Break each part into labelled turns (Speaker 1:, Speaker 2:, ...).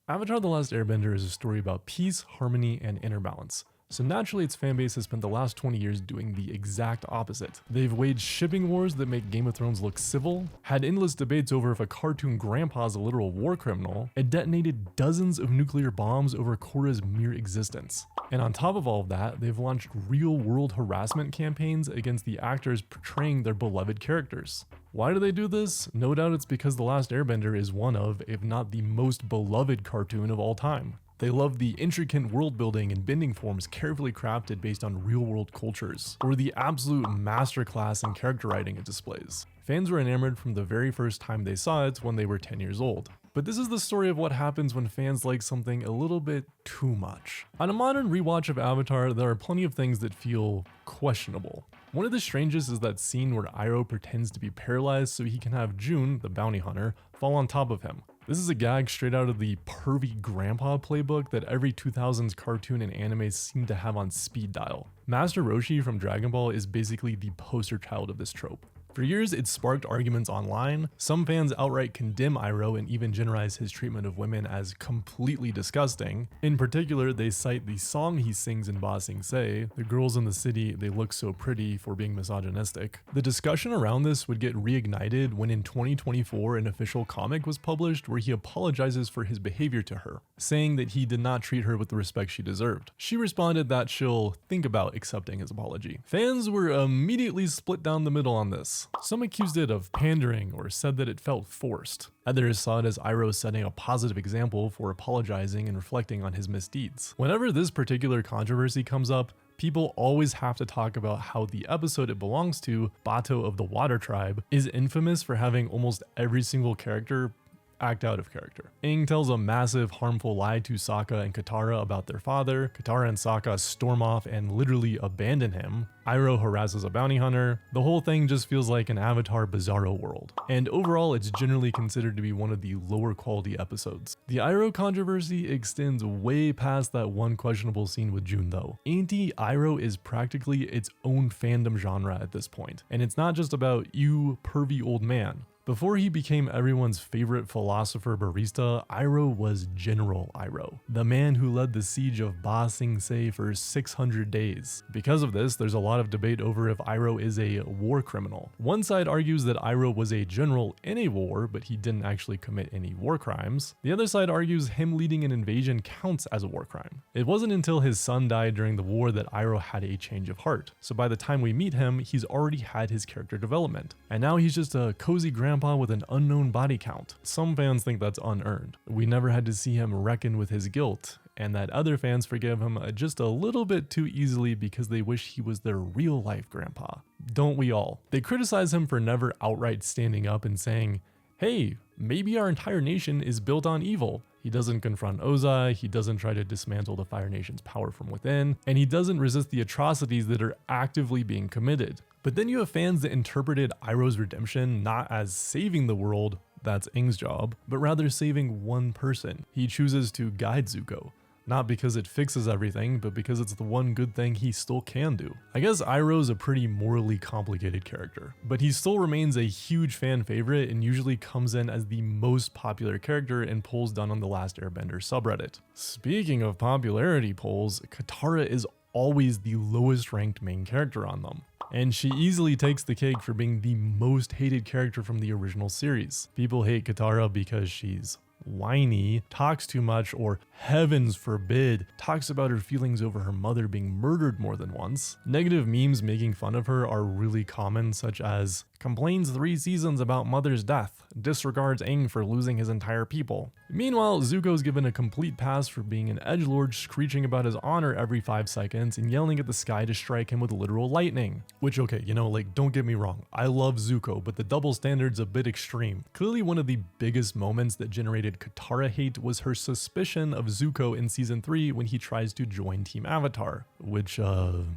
Speaker 1: Avatar: The Last Airbender is a story about peace, harmony, and inner balance. So naturally, its fanbase has spent the last 20 years doing the exact opposite. They've waged shipping wars that make Game of Thrones look civil, had endless debates over if a cartoon grandpa's a literal war criminal, and detonated dozens of nuclear bombs over Korra's mere existence. And on top of all of that, they've launched real-world harassment campaigns against the actors portraying their beloved characters. Why do they do this? No doubt it's because The Last Airbender is one of, if not the most beloved cartoon of all time. They love the intricate world building and bending forms carefully crafted based on real world cultures, or the absolute masterclass in character writing it displays. Fans were enamored from the very first time they saw it when they were 10 years old. But this is the story of what happens when fans like something a little bit too much. On a modern rewatch of Avatar, there are plenty of things that feel questionable. One of the strangest is that scene where Iroh pretends to be paralyzed so he can have June, the bounty hunter, fall on top of him. This is a gag straight out of the pervy grandpa playbook that every 2000s cartoon and anime seem to have on speed dial. Master Roshi from Dragon Ball is basically the poster child of this trope. For years, it sparked arguments online. Some fans outright condemn Iroh and even generalize his treatment of women as completely disgusting. In particular, they cite the song he sings in Ba Sing Se, "The girls in the city, they look so pretty," for being misogynistic. The discussion around this would get reignited when in 2024 an official comic was published where he apologizes for his behavior to her, saying that he did not treat her with the respect she deserved. She responded that she'll think about accepting his apology. Fans were immediately split down the middle on this. Some accused it of pandering or said that it felt forced. Others saw it as Iroh setting a positive example for apologizing and reflecting on his misdeeds. Whenever this particular controversy comes up, people always have to talk about how the episode it belongs to, Bato of the Water Tribe, is infamous for having almost every single character act out of character. Aang tells a massive harmful lie to Sokka and Katara about their father. Katara and Sokka storm off and literally abandon him. Iroh harasses a bounty hunter. The whole thing just feels like an Avatar Bizarro world. And overall, it's generally considered to be one of the lower quality episodes. The Iroh controversy extends way past that one questionable scene with June though. Anti-Iroh is practically its own fandom genre at this point. And it's not just about you pervy old man. Before he became everyone's favorite philosopher barista, Iroh was General Iroh, the man who led the siege of Ba Sing Se for 600 days. Because of this, there's a lot of debate over if Iroh is a war criminal. One side argues that Iroh was a general in a war, but he didn't actually commit any war crimes. The other side argues him leading an invasion counts as a war crime. It wasn't until his son died during the war that Iroh had a change of heart. So by the time we meet him, he's already had his character development. And now he's just a cozy grandpa with an unknown body count. Some fans think that's unearned. We never had to see him reckon with his guilt, and that other fans forgive him just a little bit too easily because they wish he was their real life grandpa. Don't we all? They criticize him for never outright standing up and saying, "Hey, maybe our entire nation is built on evil." He doesn't confront Ozai, he doesn't try to dismantle the Fire Nation's power from within, and he doesn't resist the atrocities that are actively being committed. But then you have fans that interpreted Iroh's redemption not as saving the world, that's Aang's job, but rather saving one person. He chooses to guide Zuko. Not because it fixes everything, but because it's the one good thing he still can do. I guess Iroh's a pretty morally complicated character, but he still remains a huge fan favorite and usually comes in as the most popular character in polls done on the Last Airbender subreddit. Speaking of popularity polls, Katara is always the lowest ranked main character on them. And she easily takes the cake for being the most hated character from the original series. People hate Katara because she's whiny, talks too much, or heavens forbid, talks about her feelings over her mother being murdered more than once. Negative memes making fun of her are really common, such as complains 3 seasons about mother's death, disregards Aang for losing his entire people. Meanwhile, Zuko's given a complete pass for being an edgelord, screeching about his honor every 5 seconds and yelling at the sky to strike him with literal lightning. Which, okay, don't get me wrong, I love Zuko, but the double standard's a bit extreme. Clearly one of the biggest moments that generated Katara hate was her suspicion of Zuko in season 3 when he tries to join Team Avatar, which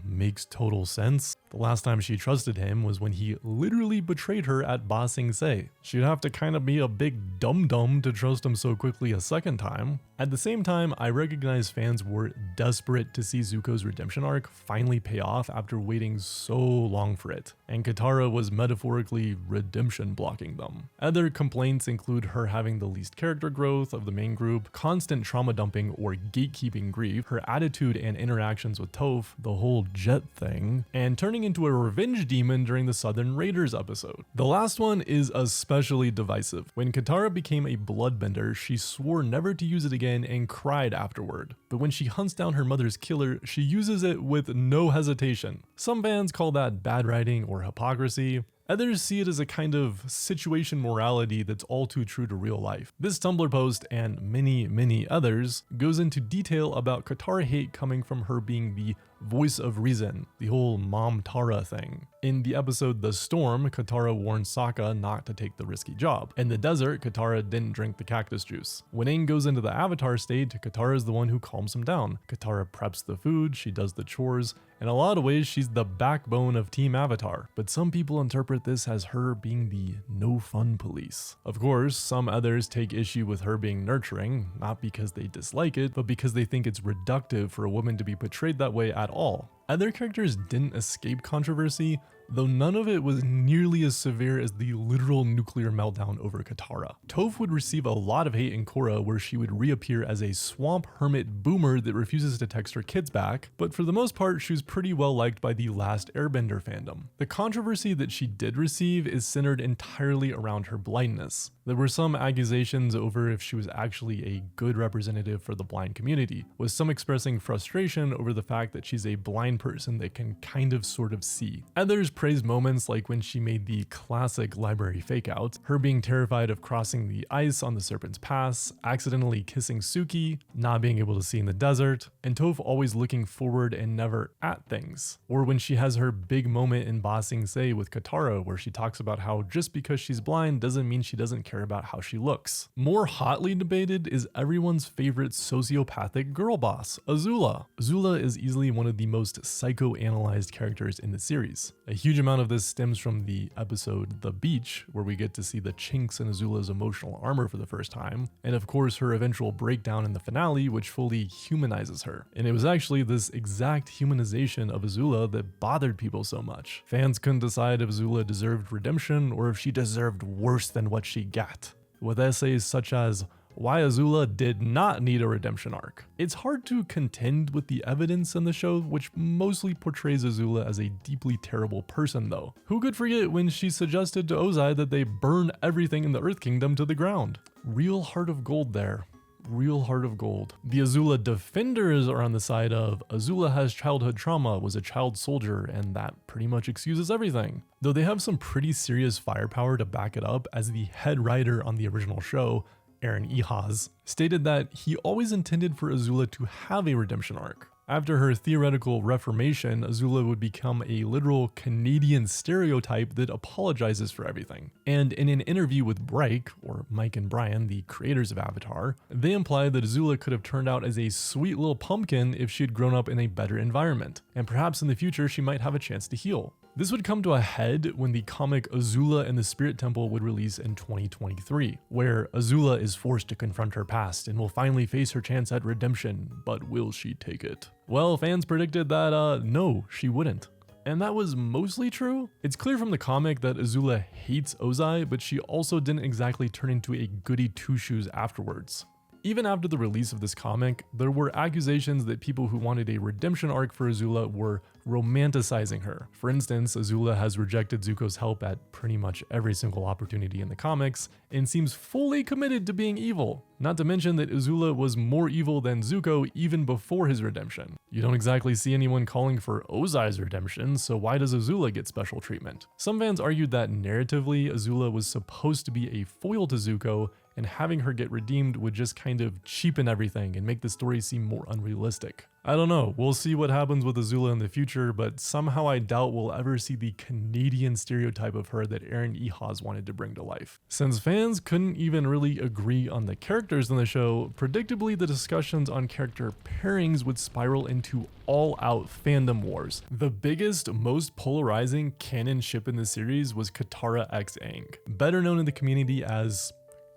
Speaker 1: makes total sense. The last time she trusted him was when he literally betrayed her at Ba Sing Se. She'd have to kind of be a big dum-dum to trust him so quickly a second time. At the same time, I recognize fans were desperate to see Zuko's redemption arc finally pay off after waiting so long for it, and Katara was metaphorically redemption blocking them. Other complaints include her having the least character growth of the main group, constant trauma dumping or gatekeeping grief, her attitude and interactions with Toph, the whole jet thing, and turning into a revenge demon during the Southern Raiders episode. The last one is especially divisive. When Katara became a bloodbender, she swore never to use it again and cried afterward. But when she hunts down her mother's killer, she uses it with no hesitation. Some fans call that bad writing or hypocrisy. Others see it as a kind of situation morality that's all too true to real life. This Tumblr post, and many others, goes into detail about Katara hate coming from her being the voice of reason, the whole Mom Tara thing. In the episode The Storm, Katara warned Sokka not to take the risky job. In the desert, Katara didn't drink the cactus juice. When Aang goes into the Avatar state, Katara is the one who calms him down. Katara preps the food, she does the chores. In a lot of ways, she's the backbone of Team Avatar, but some people interpret this as her being the no fun police. Of course, some others take issue with her being nurturing, not because they dislike it, but because they think it's reductive for a woman to be portrayed that way at all. Other characters didn't escape controversy, though none of it was nearly as severe as the literal nuclear meltdown over Katara. Toph would receive a lot of hate in Korra, where she would reappear as a swamp hermit boomer that refuses to text her kids back, but for the most part she was pretty well liked by the last Airbender fandom. The controversy that she did receive is centered entirely around her blindness. There were some accusations over if she was actually a good representative for the blind community, with some expressing frustration over the fact that she's a blind person that can kind of sort of see. Others praised moments like when she made the classic library fake out, her being terrified of crossing the ice on the Serpent's Pass, accidentally kissing Suki, not being able to see in the desert, and Toph always looking forward and never at things. Or when she has her big moment in Ba Sing Se with Katara, where she talks about how just because she's blind doesn't mean she doesn't care about how she looks. More hotly debated is everyone's favorite sociopathic girl boss, Azula. Azula is easily one of the most psychoanalyzed characters in the series. A huge amount of this stems from the episode The Beach, where we get to see the chinks in Azula's emotional armor for the first time, and of course her eventual breakdown in the finale, which fully humanizes her. And it was actually this exact humanization of Azula that bothered people so much. Fans couldn't decide if Azula deserved redemption or if she deserved worse than what she got, with essays such as why Azula did not need a redemption arc. It's hard to contend with the evidence in the show, which mostly portrays Azula as a deeply terrible person though. Who could forget when she suggested to Ozai that they burn everything in the Earth Kingdom to the ground? Real heart of gold there. Real heart of gold. The Azula defenders are on the side of Azula has childhood trauma, was a child soldier, and that pretty much excuses everything. Though they have some pretty serious firepower to back it up, as the head writer on the original show, Aaron Ehas, stated that he always intended for Azula to have a redemption arc. After her theoretical reformation, Azula would become a literal Canadian stereotype that apologizes for everything. And in an interview with Bryke, or Mike and Brian, the creators of Avatar, they implied that Azula could have turned out as a sweet little pumpkin if she had grown up in a better environment, and perhaps in the future she might have a chance to heal. This would come to a head when the comic Azula and the Spirit Temple would release in 2023, where Azula is forced to confront her past and will finally face her chance at redemption, but will she take it? Well, fans predicted that no, she wouldn't. And that was mostly true. It's clear from the comic that Azula hates Ozai, but she also didn't exactly turn into a goody two-shoes afterwards. Even after the release of this comic, there were accusations that people who wanted a redemption arc for Azula were romanticizing her. For instance, Azula has rejected Zuko's help at pretty much every single opportunity in the comics and seems fully committed to being evil. Not to mention that Azula was more evil than Zuko even before his redemption. You don't exactly see anyone calling for Ozai's redemption, so why does Azula get special treatment? Some fans argued that narratively, Azula was supposed to be a foil to Zuko, and having her get redeemed would just kind of cheapen everything and make the story seem more unrealistic. I don't know, we'll see what happens with Azula in the future, but somehow I doubt we'll ever see the Canadian stereotype of her that Aaron Ehasz wanted to bring to life. Since fans couldn't even really agree on the characters in the show, predictably the discussions on character pairings would spiral into all-out fandom wars. The biggest, most polarizing canon ship in the series was Katara x Aang, better known in the community as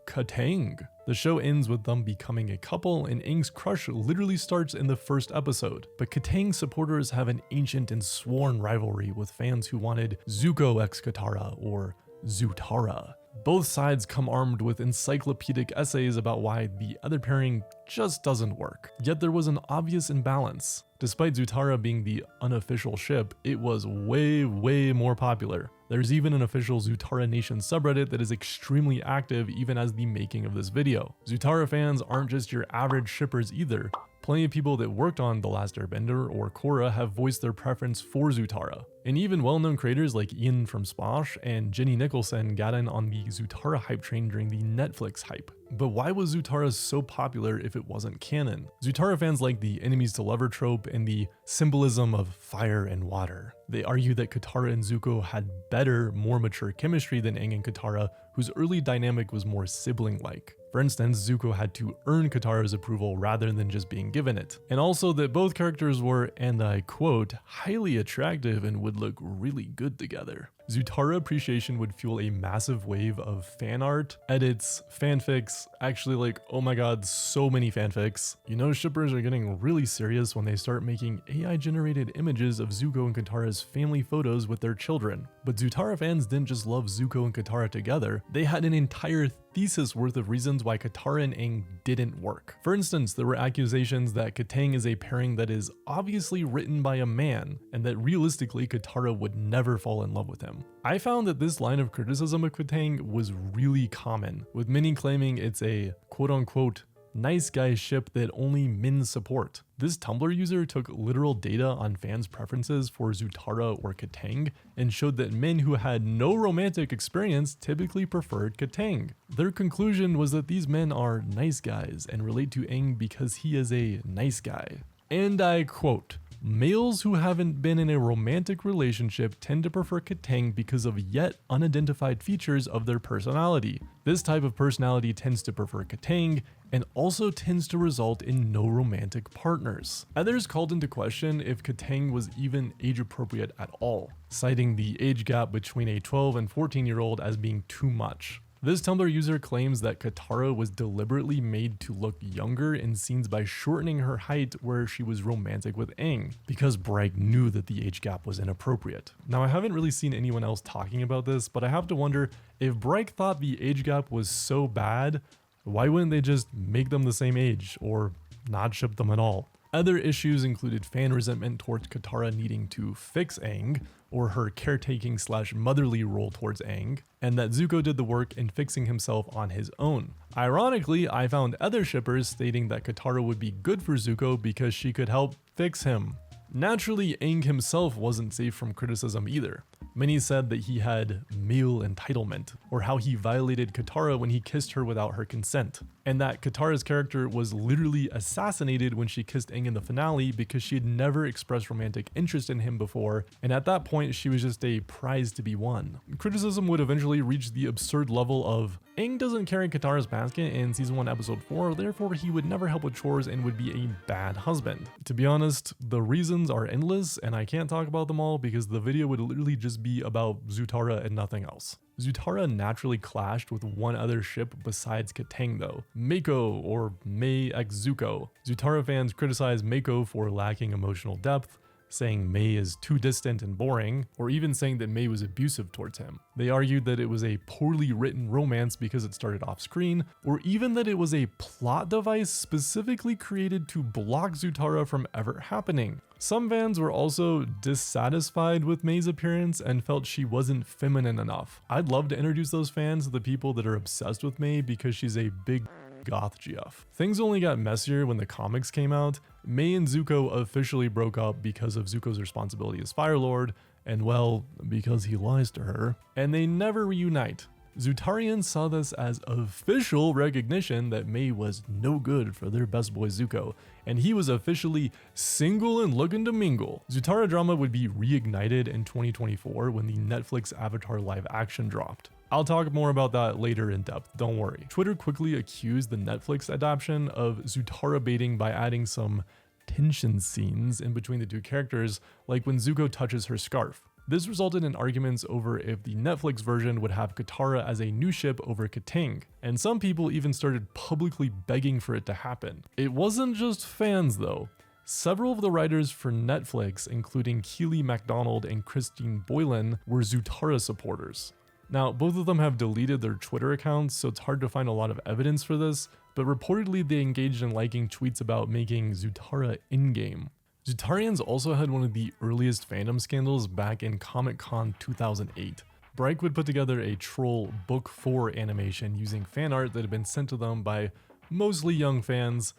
Speaker 1: Katang. The show ends with them becoming a couple, and Aang's crush literally starts in the first episode. But Katang's supporters have an ancient and sworn rivalry with fans who wanted Zuko x Katara or Zutara. Both sides come armed with encyclopedic essays about why the other pairing just doesn't work. Yet there was an obvious imbalance. Despite Zutara being the unofficial ship, it was way more popular. There's even an official Zutara Nation subreddit that is extremely active even as the making of this video. Zutara fans aren't just your average shippers either. Plenty of people that worked on The Last Airbender or Korra have voiced their preference for Zutara. And even well-known creators like Ian from Sposh and Jenny Nicholson got in on the Zutara hype train during the Netflix hype. But why was Zutara so popular if it wasn't canon? Zutara fans like the enemies to lover trope and the symbolism of fire and water. They argue that Katara and Zuko had better, more mature chemistry than Aang and Katara, whose early dynamic was more sibling-like. For instance, Zuko had to earn Katara's approval rather than just being given it. And also that both characters were, and I quote, highly attractive and would look really good together. Zutara appreciation would fuel a massive wave of fan art, edits, fanfics, actually like, oh my god, so many fanfics. You know, shippers are getting really serious when they start making AI generated images of Zuko and Katara's family photos with their children. But Zutara fans didn't just love Zuko and Katara together, they had an entire thesis worth of reasons why Katara and Aang didn't work. For instance, there were accusations that Katang is a pairing that is obviously written by a man, and that realistically Katara would never fall in love with him. I found that this line of criticism of Katang was really common, with many claiming it's a quote-unquote nice guy ship that only men support. This Tumblr user took literal data on fans' preferences for Zutara or Katang and showed that men who had no romantic experience typically preferred Katang. Their conclusion was that these men are nice guys and relate to Aang because he is a nice guy. And I quote, "Males who haven't been in a romantic relationship tend to prefer Katang because of yet unidentified features of their personality. This type of personality tends to prefer Katang and also tends to result in no romantic partners." Others called into question if Katang was even age appropriate at all, citing the age gap between a 12 and 14-year-old as being too much. This Tumblr user claims that Katara was deliberately made to look younger in scenes by shortening her height where she was romantic with Aang, because Bryke knew that the age gap was inappropriate. Now, I haven't really seen anyone else talking about this, but I have to wonder, if Bryke thought the age gap was so bad, why wouldn't they just make them the same age, or not ship them at all? Other issues included fan resentment towards Katara needing to fix Aang, or her caretaking / motherly role towards Aang, and that Zuko did the work in fixing himself on his own. Ironically, I found other shippers stating that Katara would be good for Zuko because she could help fix him. Naturally, Aang himself wasn't safe from criticism either. Many said that he had male entitlement, or how he violated Katara when he kissed her without her consent, and that Katara's character was literally assassinated when she kissed Aang in the finale because she had never expressed romantic interest in him before, and at that point she was just a prize to be won. Criticism would eventually reach the absurd level of, Aang doesn't carry Katara's basket in season 1 episode 4, therefore he would never help with chores and would be a bad husband. To be honest, the reasons are endless and I can't talk about them all because the video would literally just be about Zutara and nothing else. Zutara naturally clashed with one other ship besides Katang though, Mako or Mei x Zuko. Zutara fans criticize Mako for lacking emotional depth, saying Mei is too distant and boring, or even saying that Mei was abusive towards him. They argued that it was a poorly written romance because it started off screen, or even that it was a plot device specifically created to block Zutara from ever happening. Some fans were also dissatisfied with Mei's appearance and felt she wasn't feminine enough. I'd love to introduce those fans to the people that are obsessed with Mei because she's a big goth GF. Things only got messier when the comics came out. Mei and Zuko officially broke up because of Zuko's responsibility as Fire Lord, and well, because he lies to her, and they never reunite. Zutarians saw this as official recognition that Mei was no good for their best boy Zuko, and he was officially single and looking to mingle. Zutara drama would be reignited in 2024 when the Netflix Avatar live action dropped. I'll talk more about that later in depth, don't worry. Twitter quickly accused the Netflix adaptation of Zutara baiting by adding some tension scenes in between the two characters, like when Zuko touches her scarf. This resulted in arguments over if the Netflix version would have Katara as a new ship over Katang, and some people even started publicly begging for it to happen. It wasn't just fans though. Several of the writers for Netflix, including Keely MacDonald and Christine Boylan, were Zutara supporters. Now, both of them have deleted their Twitter accounts, so it's hard to find a lot of evidence for this, but reportedly they engaged in liking tweets about making Zutara in-game. Zutarians also had one of the earliest fandom scandals back in Comic-Con 2008. Bryke would put together a troll Book 4 animation using fan art that had been sent to them by mostly young fans,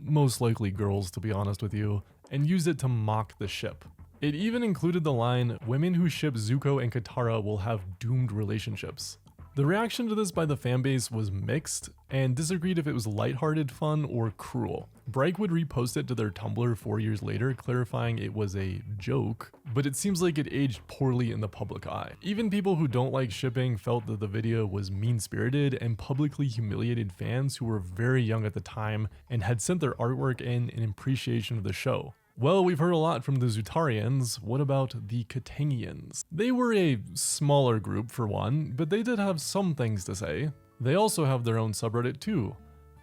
Speaker 1: most likely girls to be honest with you, and used it to mock the ship. It even included the line, "Women who ship Zuko and Katara will have doomed relationships." The reaction to this by the fanbase was mixed, and disagreed if it was lighthearted fun or cruel. Bryke would repost it to their Tumblr 4 years later, clarifying it was a joke, but it seems like it aged poorly in the public eye. Even people who don't like shipping felt that the video was mean-spirited and publicly humiliated fans who were very young at the time and had sent their artwork in appreciation of the show. Well, we've heard a lot from the Zutarians. What about the Katangians? They were a smaller group for one, but they did have some things to say. They also have their own subreddit too,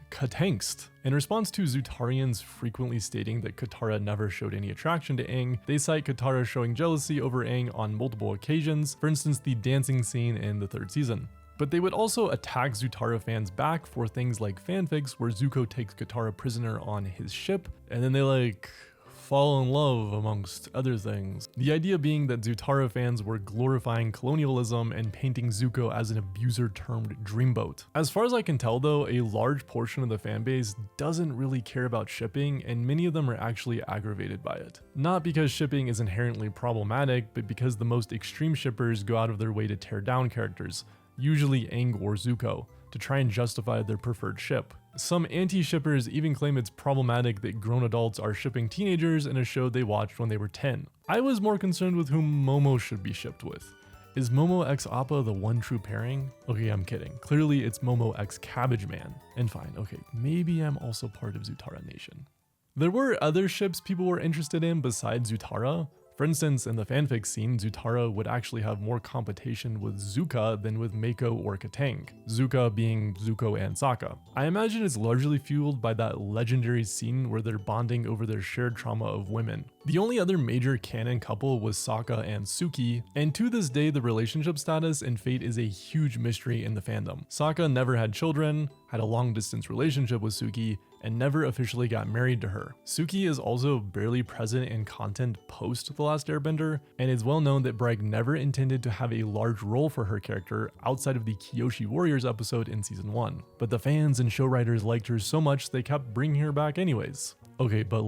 Speaker 1: Katangst. In response to Zutarians frequently stating that Katara never showed any attraction to Aang, they cite Katara showing jealousy over Aang on multiple occasions, for instance the dancing scene in the 3rd season. But they would also attack Zutara fans back for things like fanfics where Zuko takes Katara prisoner on his ship, and then they fall in love amongst other things. The idea being that Zutara fans were glorifying colonialism and painting Zuko as an abuser termed dreamboat. As far as I can tell though, a large portion of the fanbase doesn't really care about shipping, and many of them are actually aggravated by it. Not because shipping is inherently problematic, but because the most extreme shippers go out of their way to tear down characters, usually Aang or Zuko, to try and justify their preferred ship. Some anti-shippers even claim it's problematic that grown adults are shipping teenagers in a show they watched when they were 10. I was more concerned with whom Momo should be shipped with. Is Momo x Appa the one true pairing? Okay, I'm kidding. Clearly it's Momo x Cabbage Man. And fine, okay, maybe I'm also part of Zutara Nation. There were other ships people were interested in besides Zutara. For instance, in the fanfic scene, Zutara would actually have more competition with Zuka than with Mako or Katang, Zuka being Zuko and Sokka. I imagine it's largely fueled by that legendary scene where they're bonding over their shared trauma of women. The only other major canon couple was Sokka and Suki, and to this day the relationship status and fate is a huge mystery in the fandom. Sokka never had children, had a long-distance relationship with Suki, and never officially got married to her. Suki is also barely present in content post The Last Airbender, and it's well known that Bryke never intended to have a large role for her character outside of the Kyoshi Warriors episode in season 1. But the fans and show writers liked her so much they kept bringing her back anyways. Okay, but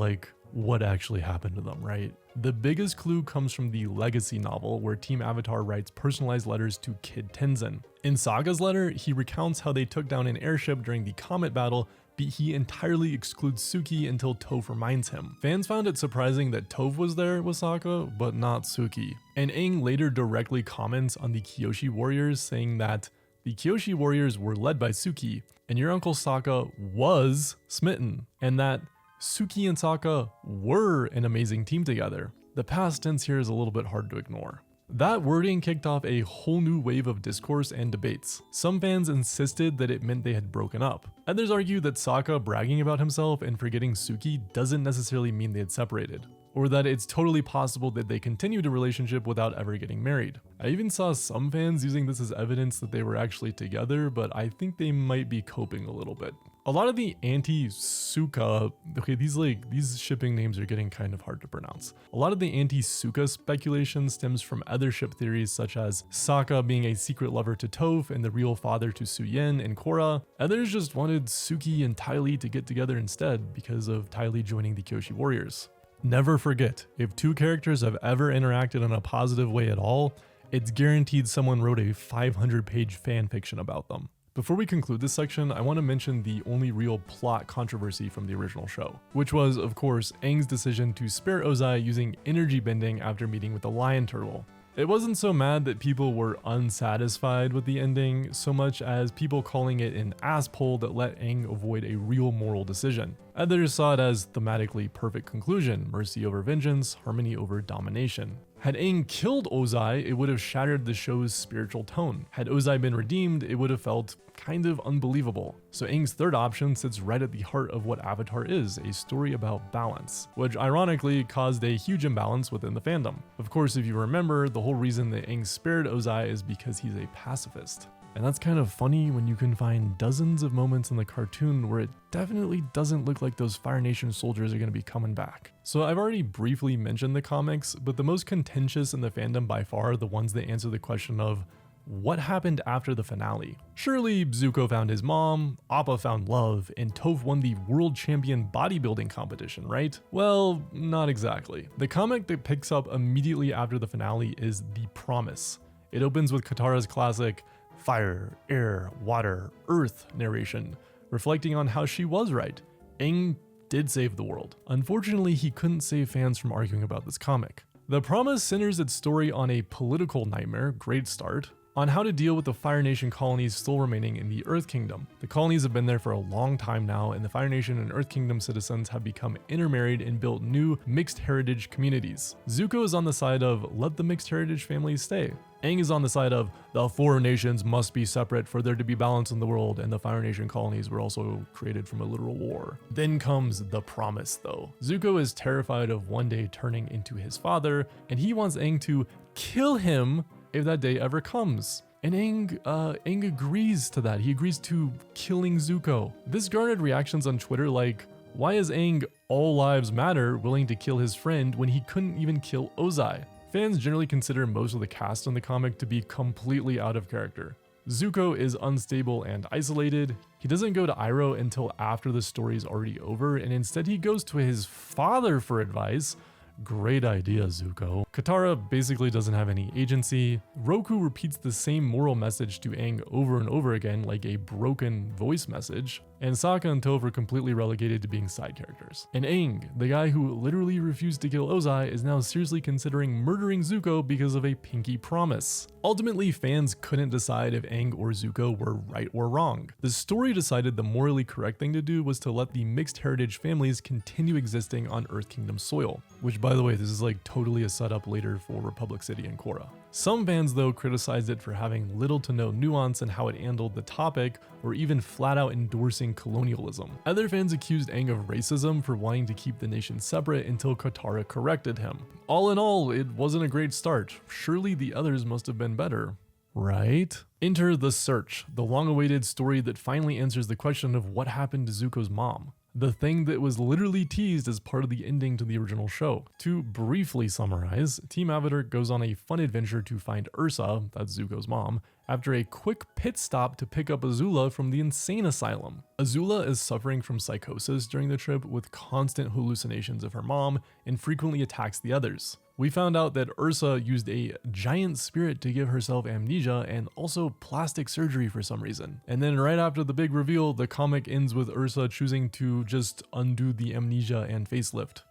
Speaker 1: what actually happened to them, right? The biggest clue comes from the Legacy novel, where Team Avatar writes personalized letters to Kid Tenzin. In Sokka's letter, he recounts how they took down an airship during the Comet battle, but he entirely excludes Suki until Toph reminds him. Fans found it surprising that Toph was there with Sokka, but not Suki. And Aang later directly comments on the Kyoshi Warriors, saying that the Kyoshi Warriors were led by Suki, and your uncle Sokka was smitten, and that Suki and Sokka were an amazing team together. The past tense here is a little bit hard to ignore. That wording kicked off a whole new wave of discourse and debates. Some fans insisted that it meant they had broken up. Others argue that Sokka bragging about himself and forgetting Suki doesn't necessarily mean they had separated, or that it's totally possible that they continued a relationship without ever getting married. I even saw some fans using this as evidence that they were actually together, but I think they might be coping a little bit. A lot of the anti-Suka, okay, these shipping names are getting kind of hard to pronounce. A lot of the anti-Suka speculation stems from other ship theories such as Sokka being a secret lover to Toph and the real father to Suyin and Korra. Others just wanted Suki and Ty Lee to get together instead because of Ty Lee joining the Kyoshi Warriors. Never forget, if two characters have ever interacted in a positive way at all, it's guaranteed someone wrote a 500-page fanfiction about them. Before we conclude this section, I want to mention the only real plot controversy from the original show, which was, of course, Aang's decision to spare Ozai using energy bending after meeting with the lion turtle. It wasn't so mad that people were unsatisfied with the ending, so much as people calling it an ass pull that let Aang avoid a real moral decision. Others saw it as thematically perfect conclusion, mercy over vengeance, harmony over domination. Had Aang killed Ozai, it would have shattered the show's spiritual tone. Had Ozai been redeemed, it would have felt kind of unbelievable. So Aang's third option sits right at the heart of what Avatar is, a story about balance, which ironically caused a huge imbalance within the fandom. Of course, if you remember, the whole reason that Aang spared Ozai is because he's a pacifist. And that's kind of funny when you can find dozens of moments in the cartoon where it definitely doesn't look like those Fire Nation soldiers are going to be coming back. So I've already briefly mentioned the comics, but the most contentious in the fandom by far are the ones that answer the question of what happened after the finale. Surely Zuko found his mom, Appa found love, and Toph won the world champion bodybuilding competition, right? Well, not exactly. The comic that picks up immediately after the finale is The Promise. It opens with Katara's classic fire, air, water, earth narration, reflecting on how she was right. Aang did save the world. Unfortunately, he couldn't save fans from arguing about this comic. The Promise centers its story on a political nightmare, great start, on how to deal with the Fire Nation colonies still remaining in the Earth Kingdom. The colonies have been there for a long time now, and the Fire Nation and Earth Kingdom citizens have become intermarried and built new mixed heritage communities. Zuko is on the side of let the mixed heritage families stay. Aang is on the side of the four nations must be separate for there to be balance in the world, and the Fire Nation colonies were also created from a literal war. Then comes the Promise though. Zuko is terrified of one day turning into his father, and he wants Aang to kill him if that day ever comes. And Aang agrees to that. He agrees to killing Zuko. This garnered reactions on Twitter like, why is Aang all lives matter willing to kill his friend when he couldn't even kill Ozai? Fans generally consider most of the cast in the comic to be completely out of character. Zuko is unstable and isolated. He doesn't go to Iroh until after the story is already over, and instead he goes to his father for advice. Great idea, Zuko. Katara basically doesn't have any agency. Roku repeats the same moral message to Aang over and over again like a broken voice message. And Sokka and Toph are completely relegated to being side characters. And Aang, the guy who literally refused to kill Ozai, is now seriously considering murdering Zuko because of a pinky promise. Ultimately, fans couldn't decide if Aang or Zuko were right or wrong. The story decided the morally correct thing to do was to let the mixed heritage families continue existing on Earth Kingdom soil. Which, by the way, this is like totally a setup later for Republic City and Korra. Some fans though criticized it for having little to no nuance in how it handled the topic, or even flat out endorsing colonialism. Other fans accused Aang of racism for wanting to keep the nation separate until Katara corrected him. All in all, it wasn't a great start. Surely the others must have been better, right? Enter The Search, the long-awaited story that finally answers the question of what happened to Zuko's mom. The thing that was literally teased as part of the ending to the original show. To briefly summarize, Team Avatar goes on a fun adventure to find Ursa, that's Zuko's mom, after a quick pit stop to pick up Azula from the insane asylum. Azula is suffering from psychosis during the trip with constant hallucinations of her mom and frequently attacks the others. We found out that Ursa used a giant spirit to give herself amnesia and also plastic surgery for some reason. And then right after the big reveal, the comic ends with Ursa choosing to just undo the amnesia and facelift.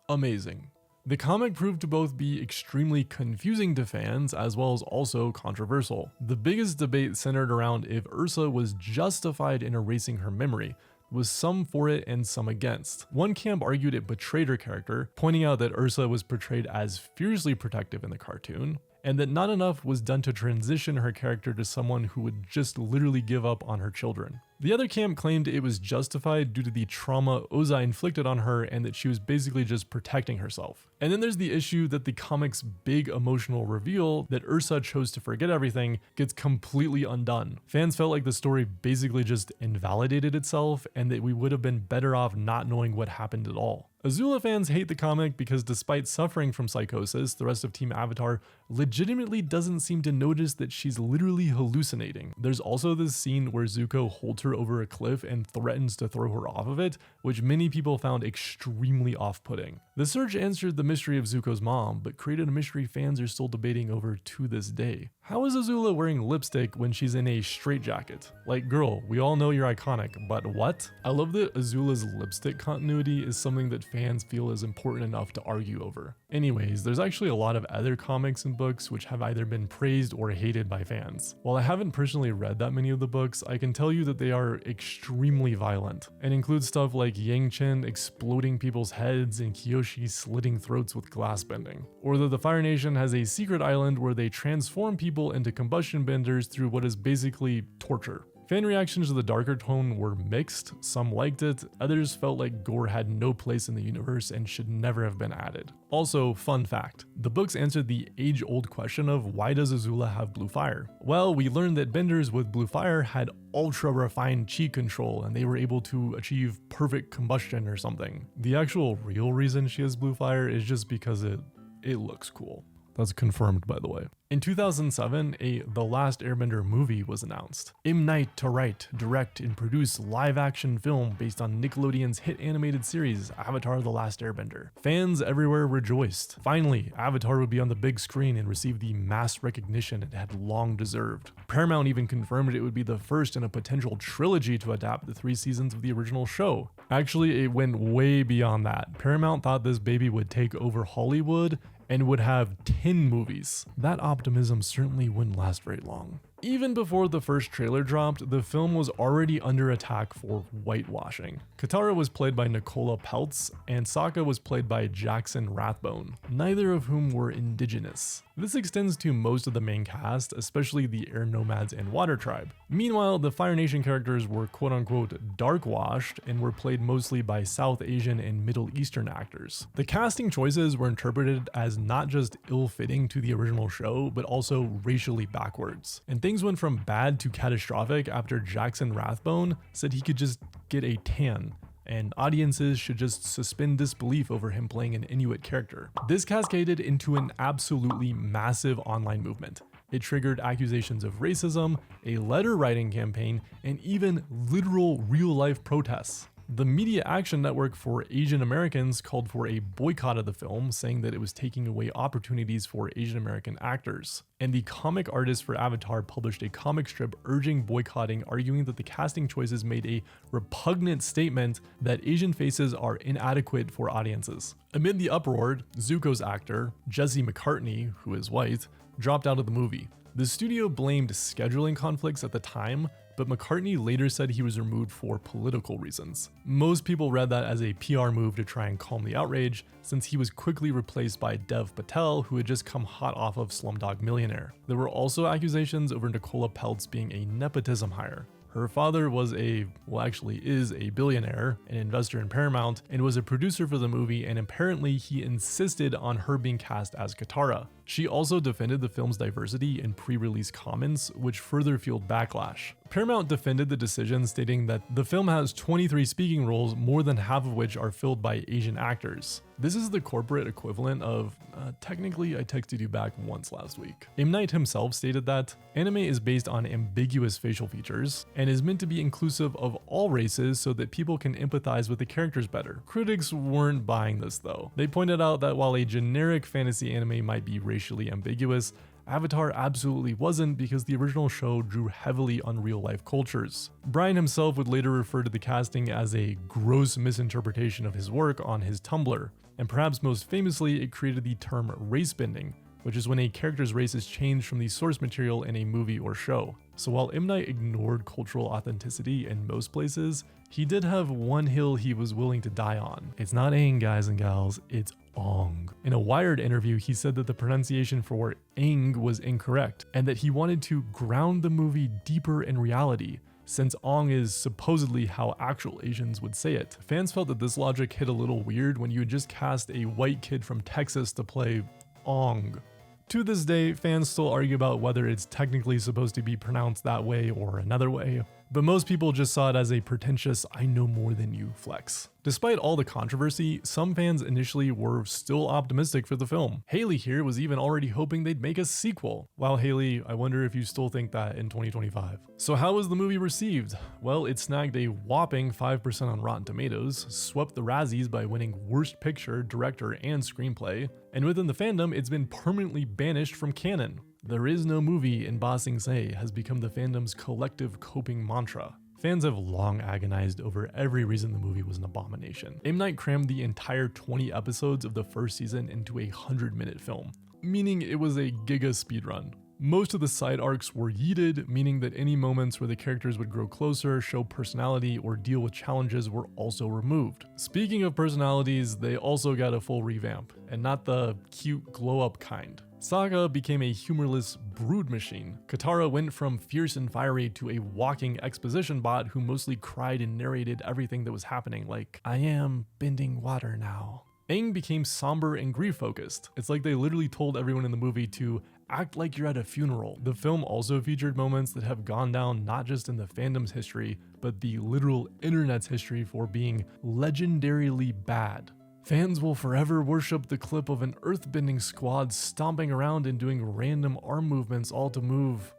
Speaker 1: Amazing. The comic proved to both be extremely confusing to fans as well as also controversial. The biggest debate centered around if Ursa was justified in erasing her memory, with some for it and some against. One camp argued it betrayed her character, pointing out that Ursa was portrayed as fiercely protective in the cartoon, and that not enough was done to transition her character to someone who would just literally give up on her children. The other camp claimed it was justified due to the trauma Ozai inflicted on her and that she was basically just protecting herself. And then there's the issue that the comic's big emotional reveal that Ursa chose to forget everything gets completely undone. Fans felt like the story basically just invalidated itself and that we would have been better off not knowing what happened at all. Azula fans hate the comic because despite suffering from psychosis, the rest of Team Avatar legitimately doesn't seem to notice that she's literally hallucinating. There's also this scene where Zuko holds her over a cliff and threatens to throw her off of it, which many people found extremely off-putting. The search answered the mystery of Zuko's mom, but created a mystery fans are still debating over to this day. How is Azula wearing lipstick when she's in a straitjacket? Like, girl, we all know you're iconic, but what? I love that Azula's lipstick continuity is something that fans feel is important enough to argue over. Anyways, there's actually a lot of other comics and books which have either been praised or hated by fans. While I haven't personally read that many of the books, I can tell you that they are extremely violent and include stuff like Yang Chen exploding people's heads and Kyoshi slitting throats with glass bending, or that the Fire Nation has a secret island where they transform people into combustion benders through what is basically torture. Fan reactions to the darker tone were mixed, some liked it, others felt like gore had no place in the universe and should never have been added. Also, fun fact, the books answered the age-old question of why does Azula have blue fire? Well, we learned that benders with blue fire had ultra-refined chi control and they were able to achieve perfect combustion or something. The actual real reason she has blue fire is just because it looks cool. That's confirmed, by the way. In 2007, The Last Airbender movie was announced. M. Night to write, direct, and produce live-action film based on Nickelodeon's hit animated series, Avatar: The Last Airbender. Fans everywhere rejoiced. Finally, Avatar would be on the big screen and receive the mass recognition it had long deserved. Paramount even confirmed it would be the first in a potential trilogy to adapt the 3 seasons of the original show. Actually, it went way beyond that. Paramount thought this baby would take over Hollywood and would have 10 movies. That optimism certainly wouldn't last very long. Even before the first trailer dropped, the film was already under attack for whitewashing. Katara was played by Nicola Peltz, and Sokka was played by Jackson Rathbone, neither of whom were indigenous. This extends to most of the main cast, especially the Air Nomads and Water Tribe. Meanwhile, the Fire Nation characters were quote-unquote dark-washed and were played mostly by South Asian and Middle Eastern actors. The casting choices were interpreted as not just ill-fitting to the original show, but also racially backwards. And things went from bad to catastrophic after Jackson Rathbone said he could just get a tan, and audiences should just suspend disbelief over him playing an Inuit character. This cascaded into an absolutely massive online movement. It triggered accusations of racism, a letter writing campaign, and even literal real-life protests. The Media Action Network for Asian Americans called for a boycott of the film, saying that it was taking away opportunities for Asian American actors. And the comic artist for Avatar published a comic strip urging boycotting, arguing that the casting choices made a repugnant statement that Asian faces are inadequate for audiences. Amid the uproar, Zuko's actor, Jesse McCartney, who is white, dropped out of the movie. The studio blamed scheduling conflicts at the time, but McCartney later said he was removed for political reasons. Most people read that as a PR move to try and calm the outrage, since he was quickly replaced by Dev Patel, who had just come hot off of Slumdog Millionaire. There were also accusations over Nicola Peltz being a nepotism hire. Her father was is a billionaire, an investor in Paramount, and was a producer for the movie, and apparently he insisted on her being cast as Katara. She also defended the film's diversity in pre-release comments, which further fueled backlash. Paramount defended the decision, stating that the film has 23 speaking roles, more than half of which are filled by Asian actors. This is the corporate equivalent of, technically I texted you back once last week. M. Night himself stated that anime is based on ambiguous facial features and is meant to be inclusive of all races so that people can empathize with the characters better. Critics weren't buying this though. They pointed out that while a generic fantasy anime might be racially ambiguous, Avatar absolutely wasn't, because the original show drew heavily on real-life cultures. Brian himself would later refer to the casting as a gross misinterpretation of his work on his Tumblr, and perhaps most famously it created the term race bending, which is when a character's race is changed from the source material in a movie or show. So while M. Night ignored cultural authenticity in most places, he did have one hill he was willing to die on. It's not Aang, guys and gals, it's Ong. In a Wired interview, he said that the pronunciation for Aang was incorrect, and that he wanted to ground the movie deeper in reality, since Ong is supposedly how actual Asians would say it. Fans felt that this logic hit a little weird when you had just cast a white kid from Texas to play Ong. To this day, fans still argue about whether it's technically supposed to be pronounced that way or another way, but most people just saw it as a pretentious "I know more than you" flex. Despite all the controversy, some fans initially were still optimistic for the film. Haley here was even already hoping they'd make a sequel. Wow, Haley, I wonder if you still think that in 2025. So how was the movie received? Well, it snagged a whopping 5% on Rotten Tomatoes, swept the Razzies by winning Worst Picture, Director, and Screenplay, and within the fandom, it's been permanently banished from canon. "There is no movie" in Ba Sing Se has become the fandom's collective coping mantra. Fans have long agonized over every reason the movie was an abomination. M. Night crammed the entire 20 episodes of the first season into a 100-minute film, meaning it was a giga speedrun. Most of the side arcs were yeeted, meaning that any moments where the characters would grow closer, show personality, or deal with challenges were also removed. Speaking of personalities, they also got a full revamp, and not the cute glow-up kind. Sokka became a humorless brood machine. Katara went from fierce and fiery to a walking exposition bot who mostly cried and narrated everything that was happening, like, "I am bending water now." Aang became somber and grief-focused. It's like they literally told everyone in the movie to act like you're at a funeral. The film also featured moments that have gone down not just in the fandom's history, but the literal internet's history for being legendarily bad. Fans will forever worship the clip of an earthbending squad stomping around and doing random arm movements all to move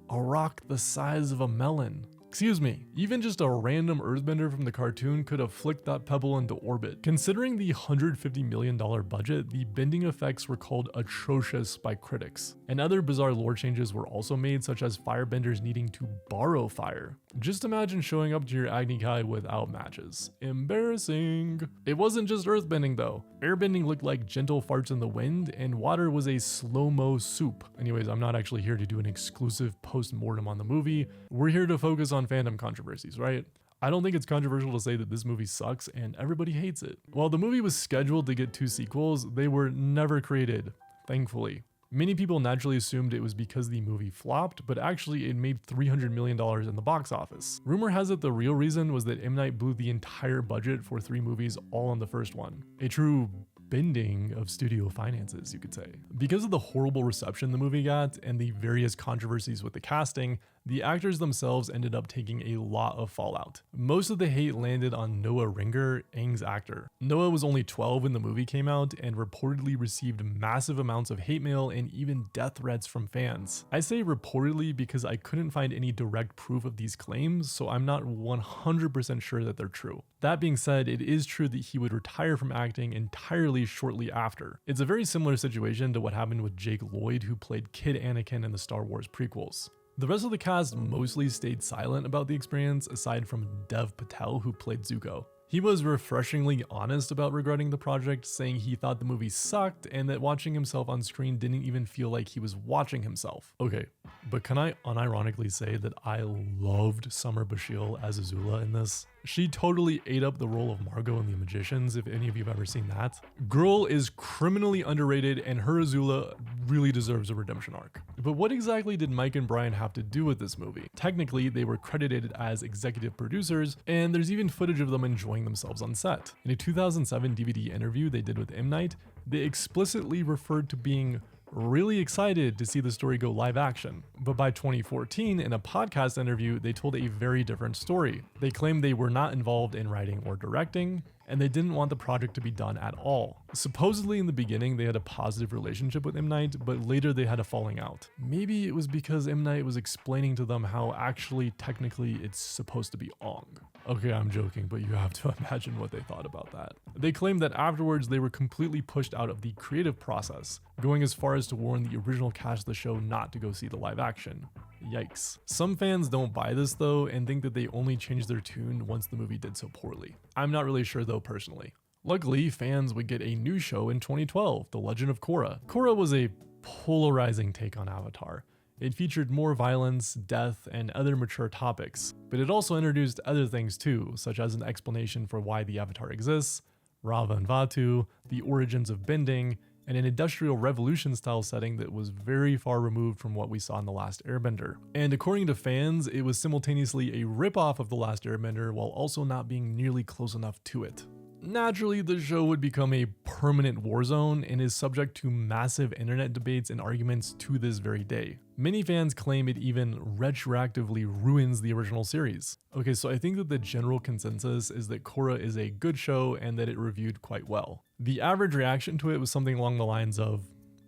Speaker 1: a rock the size of a melon. Excuse me, even just a random earthbender from the cartoon could have flicked that pebble into orbit. Considering the $150 million budget, the bending effects were called atrocious by critics. And other bizarre lore changes were also made, such as firebenders needing to borrow fire. Just imagine showing up to your Agni Kai without matches. Embarrassing. It wasn't just earthbending though. Airbending looked like gentle farts in the wind, and water was a slow-mo soup. Anyways, I'm not actually here to do an exclusive post-mortem on the movie. We're here to focus on fandom controversies, right? I don't think it's controversial to say that this movie sucks and everybody hates it. While the movie was scheduled to get 2 sequels, they were never created, thankfully. Many people naturally assumed it was because the movie flopped, but actually it made $300 million in the box office. Rumor has it the real reason was that M. Night blew the entire budget for 3 movies all on the first one. A true bending of studio finances, you could say. Because of the horrible reception the movie got and the various controversies with the casting, the actors themselves ended up taking a lot of fallout. Most of the hate landed on Noah Ringer, Aang's actor. Noah was only 12 when the movie came out and reportedly received massive amounts of hate mail and even death threats from fans. I say reportedly because I couldn't find any direct proof of these claims, so I'm not 100% sure that they're true. That being said, it is true that he would retire from acting entirely shortly after. It's a very similar situation to what happened with Jake Lloyd, who played Kid Anakin in the Star Wars prequels. The rest of the cast mostly stayed silent about the experience, aside from Dev Patel, who played Zuko. He was refreshingly honest about regretting the project, saying he thought the movie sucked and that watching himself on screen didn't even feel like he was watching himself. Okay, but can I unironically say that I loved Summer Bashil as Azula in this? She totally ate up the role of Margot in The Magicians, if any of you have ever seen that. Girl is criminally underrated and her Azula really deserves a redemption arc. But what exactly did Mike and Brian have to do with this movie? Technically, they were credited as executive producers, and there's even footage of them enjoying themselves on set. In a 2007 DVD interview they did with M. Night, they explicitly referred to being really excited to see the story go live action. But by 2014, in a podcast interview, they told a very different story. They claimed they were not involved in writing or directing, and they didn't want the project to be done at all. Supposedly in the beginning they had a positive relationship with M. Night, but later they had a falling out. Maybe it was because M. Night was explaining to them how actually technically it's supposed to be Aang. Okay, I'm joking, but you have to imagine what they thought about that. They claimed that afterwards they were completely pushed out of the creative process, going as far as to warn the original cast of the show not to go see the live action. Yikes. Some fans don't buy this though and think that they only changed their tune once the movie did so poorly. I'm not really sure though personally. Luckily, fans would get a new show in 2012, The Legend of Korra. Korra was a polarizing take on Avatar. It featured more violence, death, and other mature topics, but it also introduced other things too, such as an explanation for why the Avatar exists, Rava and Vatu, the origins of bending, and an industrial revolution style setting that was very far removed from what we saw in The Last Airbender. And according to fans, it was simultaneously a ripoff of The Last Airbender while also not being nearly close enough to it. Naturally, the show would become a permanent war zone and is subject to massive internet debates and arguments to this very day. Many fans claim it even retroactively ruins the original series. Okay, so I think that the general consensus is that Korra is a good show and that it reviewed quite well. The average reaction to it was something along the lines of,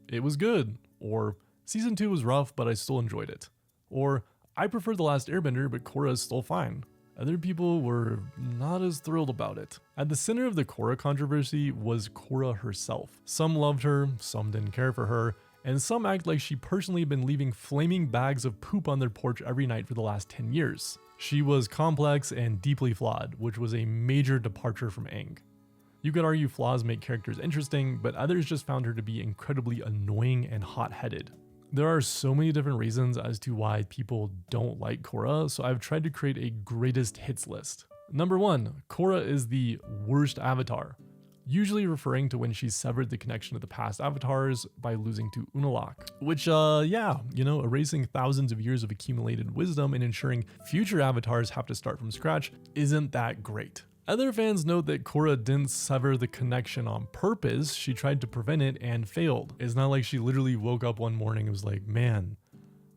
Speaker 1: "It was good," or "Season 2 was rough, but I still enjoyed it," or "I prefer The Last Airbender, but Korra is still fine." Other people were not as thrilled about it. At the center of the Korra controversy was Korra herself. Some loved her, some didn't care for her, and some act like she personally had been leaving flaming bags of poop on their porch every night for the last 10 years. She was complex and deeply flawed, which was a major departure from Aang. You could argue flaws make characters interesting, but others just found her to be incredibly annoying and hot-headed. There are so many different reasons as to why people don't like Korra, so I've tried to create a greatest hits list. Number 1, Korra is the worst avatar, usually referring to when she severed the connection to the past avatars by losing to Unalaq, which erasing thousands of years of accumulated wisdom and ensuring future avatars have to start from scratch isn't that great. Other fans note that Korra didn't sever the connection on purpose, she tried to prevent it and failed. It's not like she literally woke up one morning and was like, "Man,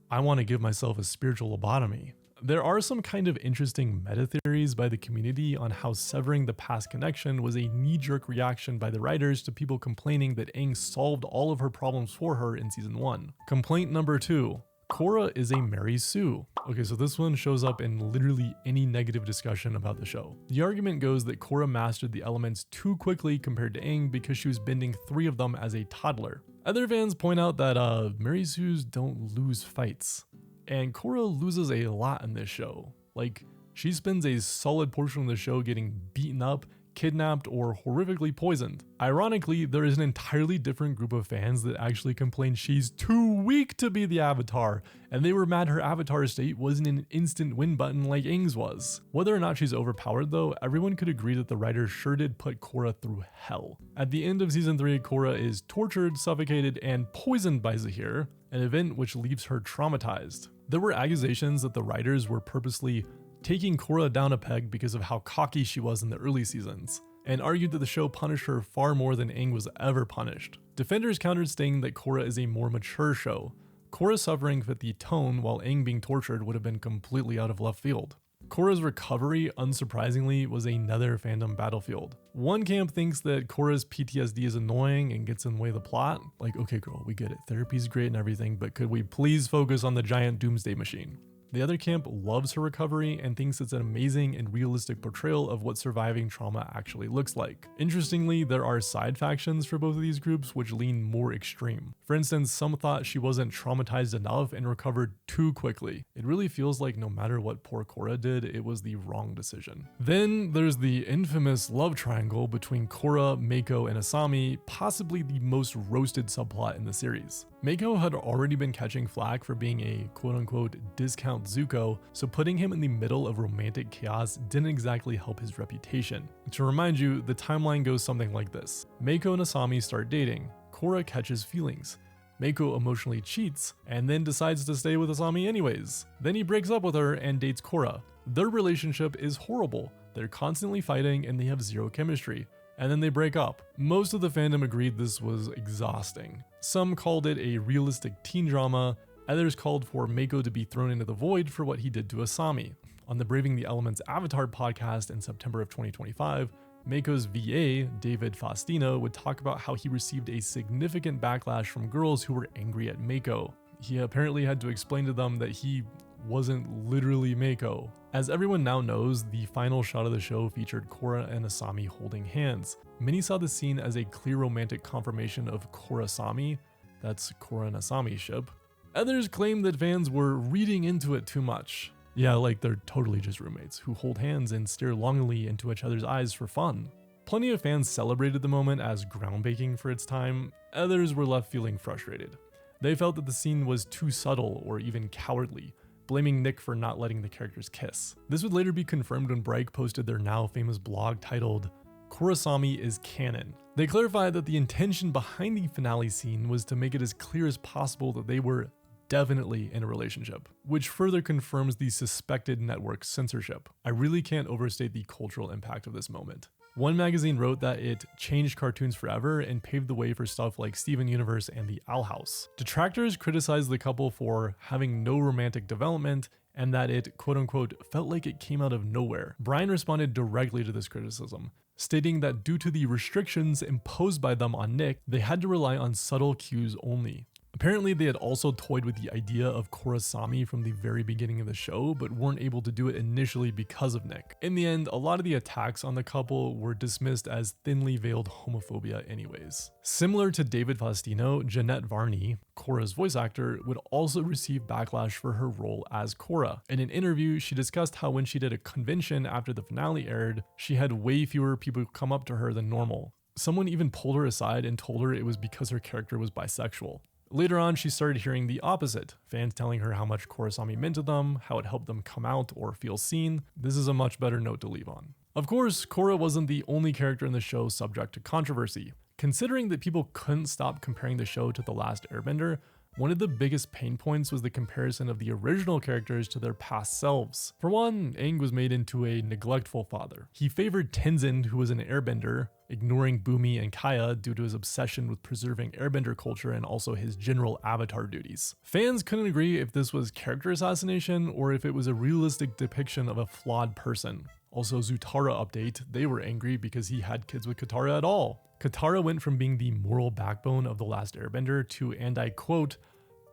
Speaker 1: I want to give myself a spiritual lobotomy." There are some kind of interesting meta theories by the community on how severing the past connection was a knee-jerk reaction by the writers to people complaining that Aang solved all of her problems for her in season 1. Complaint number 2. Korra is a Mary Sue. Okay, so this one shows up in literally any negative discussion about the show. The argument goes that Korra mastered the elements too quickly compared to Aang because she was bending 3 of them as a toddler. Other fans point out that Mary Sues don't lose fights, and Korra loses a lot in this show. Like, she spends a solid portion of the show getting beaten up, kidnapped, or horrifically poisoned. Ironically, there is an entirely different group of fans that actually complain she's too weak to be the Avatar, and they were mad her Avatar state wasn't an instant win button like Aang's was. Whether or not she's overpowered though, everyone could agree that the writers sure did put Korra through hell. At the end of season 3, Korra is tortured, suffocated, and poisoned by Zahir, an event which leaves her traumatized. There were accusations that the writers were purposely taking Korra down a peg because of how cocky she was in the early seasons, and argued that the show punished her far more than Aang was ever punished. Defenders countered, stating that Korra is a more mature show. Korra's suffering fit the tone, while Aang being tortured would have been completely out of left field. Korra's recovery, unsurprisingly, was another fandom battlefield. One camp thinks that Korra's PTSD is annoying and gets in the way of the plot. Like, okay girl, we get it, therapy's great and everything, but could we please focus on the giant doomsday machine? The other camp loves her recovery and thinks it's an amazing and realistic portrayal of what surviving trauma actually looks like. Interestingly, there are side factions for both of these groups which lean more extreme. For instance, some thought she wasn't traumatized enough and recovered too quickly. It really feels like no matter what poor Korra did, it was the wrong decision. Then there's the infamous love triangle between Korra, Mako, and Asami, possibly the most roasted subplot in the series. Mako had already been catching flack for being a quote-unquote discount Zuko, so putting him in the middle of romantic chaos didn't exactly help his reputation. To remind you, the timeline goes something like this. Mako and Asami start dating. Korra catches feelings. Mako emotionally cheats, and then decides to stay with Asami anyways. Then he breaks up with her and dates Korra. Their relationship is horrible. They're constantly fighting and they have zero chemistry. And then they break up. Most of the fandom agreed this was exhausting. Some called it a realistic teen drama, others called for Mako to be thrown into the void for what he did to Asami. On the Braving the Elements Avatar podcast in September of 2025, Mako's VA, David Faustino, would talk about how he received a significant backlash from girls who were angry at Mako. He apparently had to explain to them that he wasn't literally Mako. As everyone now knows, the final shot of the show featured Korra and Asami holding hands. Many saw the scene as a clear romantic confirmation of Korrasami, that's Korra and Asami ship. Others claimed that fans were reading into it too much. Yeah, like they're totally just roommates who hold hands and stare longingly into each other's eyes for fun. Plenty of fans celebrated the moment as groundbreaking for its time, others were left feeling frustrated. They felt that the scene was too subtle or even cowardly, blaming Nick for not letting the characters kiss. This would later be confirmed when Bryke posted their now famous blog titled, "Korrasami is canon." They clarified that the intention behind the finale scene was to make it as clear as possible that they were definitely in a relationship, which further confirms the suspected network censorship. I really can't overstate the cultural impact of this moment. One magazine wrote that it changed cartoons forever and paved the way for stuff like Steven Universe and the Owl House. Detractors criticized the couple for having no romantic development and that it quote-unquote felt like it came out of nowhere. Bryan responded directly to this criticism, stating that due to the restrictions imposed by them on Nick, they had to rely on subtle cues only. Apparently, they had also toyed with the idea of Korrasami from the very beginning of the show, but weren't able to do it initially because of Nick. In the end, a lot of the attacks on the couple were dismissed as thinly veiled homophobia anyways. Similar to David Faustino, Jeanette Varney, Korra's voice actor, would also receive backlash for her role as Korra. In an interview, she discussed how when she did a convention after the finale aired, she had way fewer people come up to her than normal. Someone even pulled her aside and told her it was because her character was bisexual. Later on, she started hearing the opposite, fans telling her how much Korrasami meant to them, how it helped them come out or feel seen. This is a much better note to leave on. Of course, Korra wasn't the only character in the show subject to controversy. Considering that people couldn't stop comparing the show to The Last Airbender, one of the biggest pain points was the comparison of the original characters to their past selves. For one, Aang was made into a neglectful father. He favored Tenzin, who was an airbender, ignoring Bumi and Kaya due to his obsession with preserving airbender culture and also his general avatar duties. Fans couldn't agree if this was character assassination or if it was a realistic depiction of a flawed person. Also, Zutara update, they were angry because he had kids with Katara at all. Katara went from being the moral backbone of The Last Airbender to, and I quote,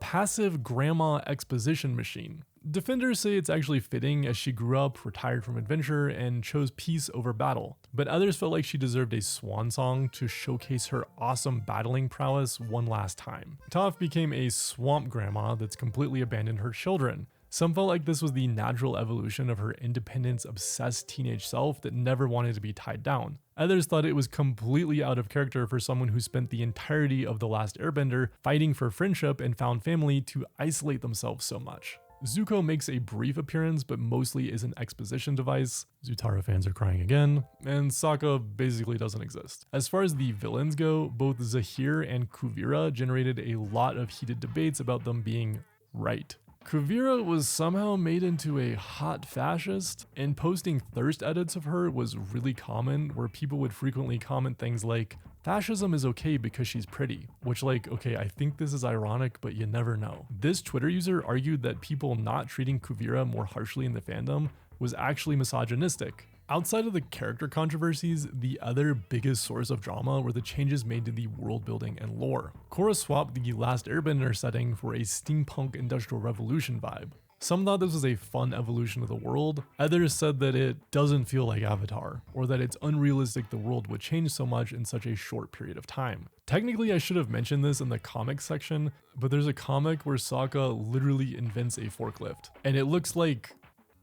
Speaker 1: passive grandma exposition machine. Defenders say it's actually fitting as she grew up, retired from adventure, and chose peace over battle. But others felt like she deserved a swan song to showcase her awesome battling prowess one last time. Toph became a swamp grandma that's completely abandoned her children. Some felt like this was the natural evolution of her independence-obsessed teenage self that never wanted to be tied down. Others thought it was completely out of character for someone who spent the entirety of The Last Airbender fighting for friendship and found family to isolate themselves so much. Zuko makes a brief appearance, but mostly is an exposition device. Zutara fans are crying again, and Sokka basically doesn't exist. As far as the villains go, both Zahir and Kuvira generated a lot of heated debates about them being right. Kuvira was somehow made into a hot fascist, and posting thirst edits of her was really common, where people would frequently comment things like, fascism is okay because she's pretty, which okay, I think this is ironic, but you never know. This Twitter user argued that people not treating Kuvira more harshly in the fandom was actually misogynistic. Outside of the character controversies, the other biggest source of drama were the changes made to the world building and lore. Korra swapped the Last Airbender setting for a steampunk industrial revolution vibe. Some thought this was a fun evolution of the world, others said that it doesn't feel like Avatar, or that it's unrealistic the world would change so much in such a short period of time. Technically, I should have mentioned this in the comics section, but there's a comic where Sokka literally invents a forklift, and it looks like